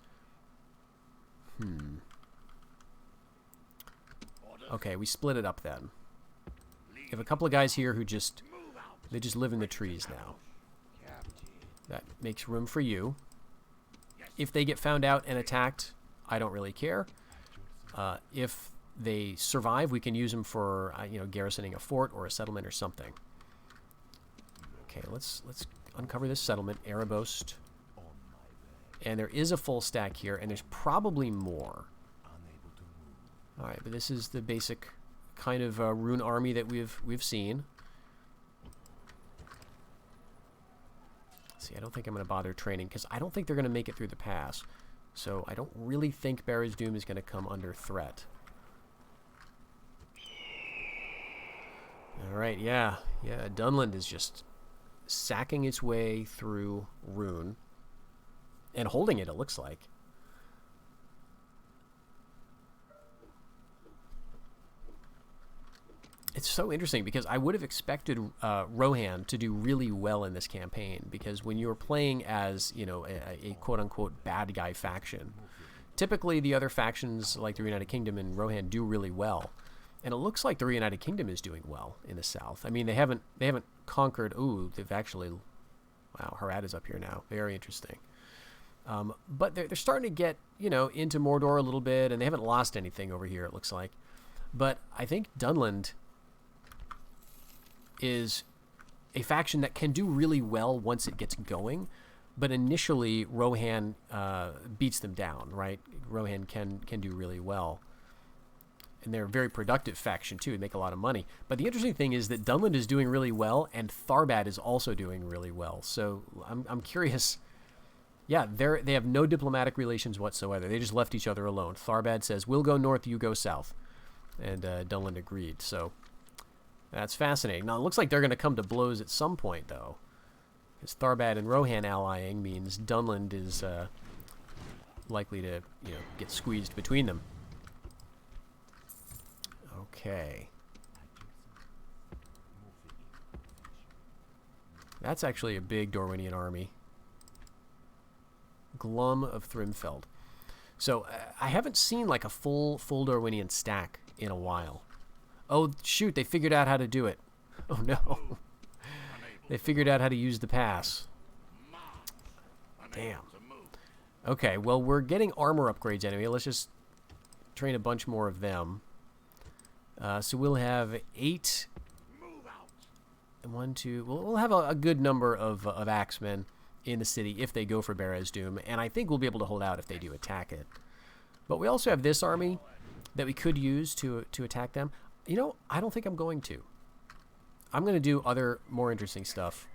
Okay, we split it up then. We have a couple of guys here who just live in the trees now. That makes room for you. If they get found out and attacked, I don't really care. If they survive, we can use them for you know, garrisoning a fort or a settlement or something. Okay, let's uncover this settlement, Erebos. And there is a full stack here, and there's probably more. All right, but this is the basic kind of Rhun army that we've seen. See, I don't think I'm going to bother training because I don't think they're going to make it through the pass. So I don't really think Barrage Doom is going to come under threat. All right, yeah, Dunland is just sacking its way through Rhun and holding it. It looks like. It's so interesting because I would have expected Rohan to do really well in this campaign because when you're playing as, you know, a quote-unquote bad guy faction, typically the other factions like the Reunited Kingdom and Rohan do really well. And it looks like the Reunited Kingdom is doing well in the south. I mean, they haven't conquered. Ooh, they've actually. Wow, Harad is up here now. Very interesting. But they're starting to get, you know, into Mordor a little bit, and they haven't lost anything over here. It looks like, but I think Dunland is a faction that can do really well once it gets going, but initially Rohan beats them down, right? Rohan can do really well. And they're a very productive faction too, and make a lot of money. But the interesting thing is that Dunland is doing really well, and Tharbad is also doing really well. So I'm curious. Yeah, they have no diplomatic relations whatsoever. They just left each other alone. Tharbad says, "We'll go north, you go south," and Dunland agreed. So that's fascinating. Now it looks like they're going to come to blows at some point, though, because Tharbad and Rohan allying means Dunland is likely to, you know, get squeezed between them. Okay. That's actually a big Dorwinian army. Glum of Thrimfeld. So I haven't seen like a full Dorwinian stack in a while. Oh shoot, they figured out how to do it. Oh no. They figured out how to use the pass. Damn. Okay, well we're getting armor upgrades anyway. Let's just train a bunch more of them. So we'll have 8. Move out. And 1, 2. We'll have a good number of axemen in the city if they go for Barez Doom, and I think we'll be able to hold out if they do attack it. But we also have this army that we could use to attack them. You know, I don't think I'm going to. I'm going to do other more interesting stuff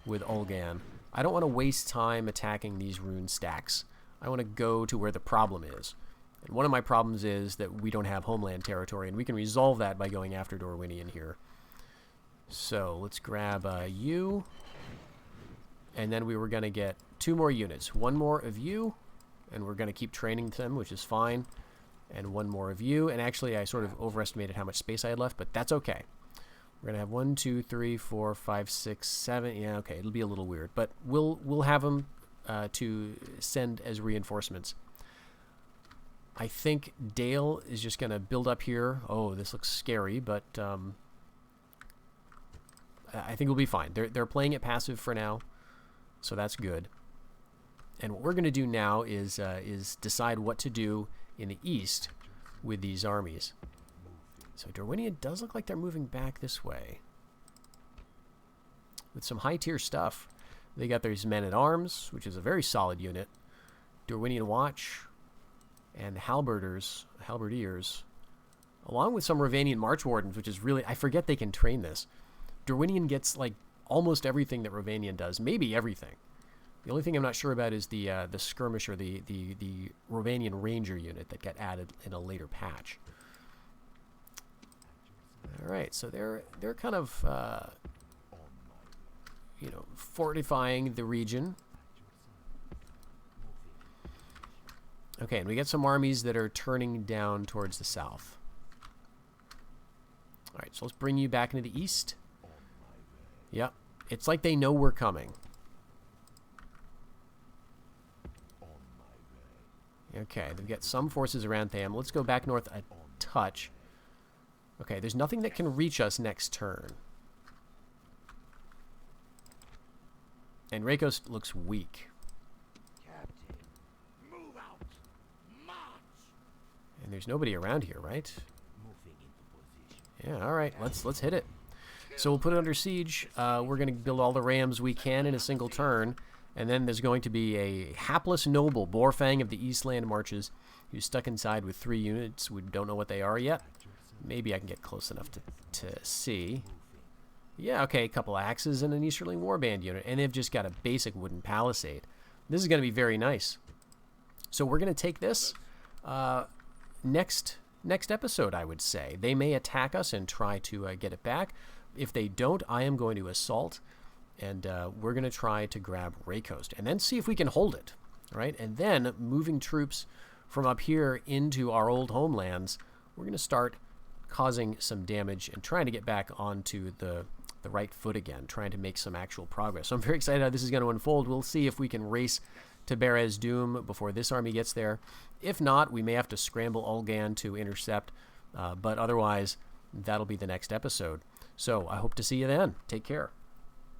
with Olgan. I don't want to waste time attacking these rune stacks. I want to go to where the problem is. And one of my problems is that we don't have homeland territory, and we can resolve that by going after Dorwinian here. So let's grab you. And then we were going to get 2 more units. 1 more of you, and we're going to keep training them, which is fine. And 1 more of you. And actually, I sort of overestimated how much space I had left, but that's okay. We're going to have 1, 2, 3, 4, 5, 6, 7. Yeah, okay, it'll be a little weird. But we'll have them to send as reinforcements. I think Dale is just going to build up here. Oh, this looks scary, but I think we'll be fine. They're playing it passive for now, so that's good. And what we're going to do now is decide what to do in the east with these armies. So Dorwinian does look like they're moving back this way with some high-tier stuff. They got these men-at-arms, which is a very solid unit. Dorwinian Watch and halberdiers, along with some Ravanian March Wardens, which is really, I forget they can train this. Dorwinian gets like almost everything that Ravanian does, maybe everything. The only thing I'm not sure about is the skirmisher, the Ravanian Ranger unit that got added in a later patch. All right, so they're kind of fortifying the region. Okay, and we get some armies that are turning down towards the south. All right, so let's bring you back into the east. Yep, it's like they know we're coming. Okay, they've got some forces around Tham. Let's go back north a touch. Okay, there's nothing that can reach us next turn. And Rakos looks weak. Captain, move out. March. And there's nobody around here, right? Moving into position. Yeah, all right, let's hit it. So we'll put it under siege. We're going to build all the rams we can in a single turn. And then there's going to be a hapless noble, Borfang of the Eastland Marches, who's stuck inside with 3 units. We don't know what they are yet. Maybe I can get close enough to see. Yeah, okay, a couple axes and an Easterling Warband unit. And they've just got a basic wooden palisade. This is going to be very nice. So we're going to take this next episode, I would say. They may attack us and try to get it back. If they don't, I am going to assault. And we're going to try to grab Rakos and then see if we can hold it, right? And then moving troops from up here into our old homelands, we're going to start causing some damage and trying to get back onto the right foot again, trying to make some actual progress. So I'm very excited how this is going to unfold. We'll see if we can race to Barez Doom before this army gets there. If not, we may have to scramble Olgan to intercept, but otherwise, that'll be the next episode. So I hope to see you then. Take care.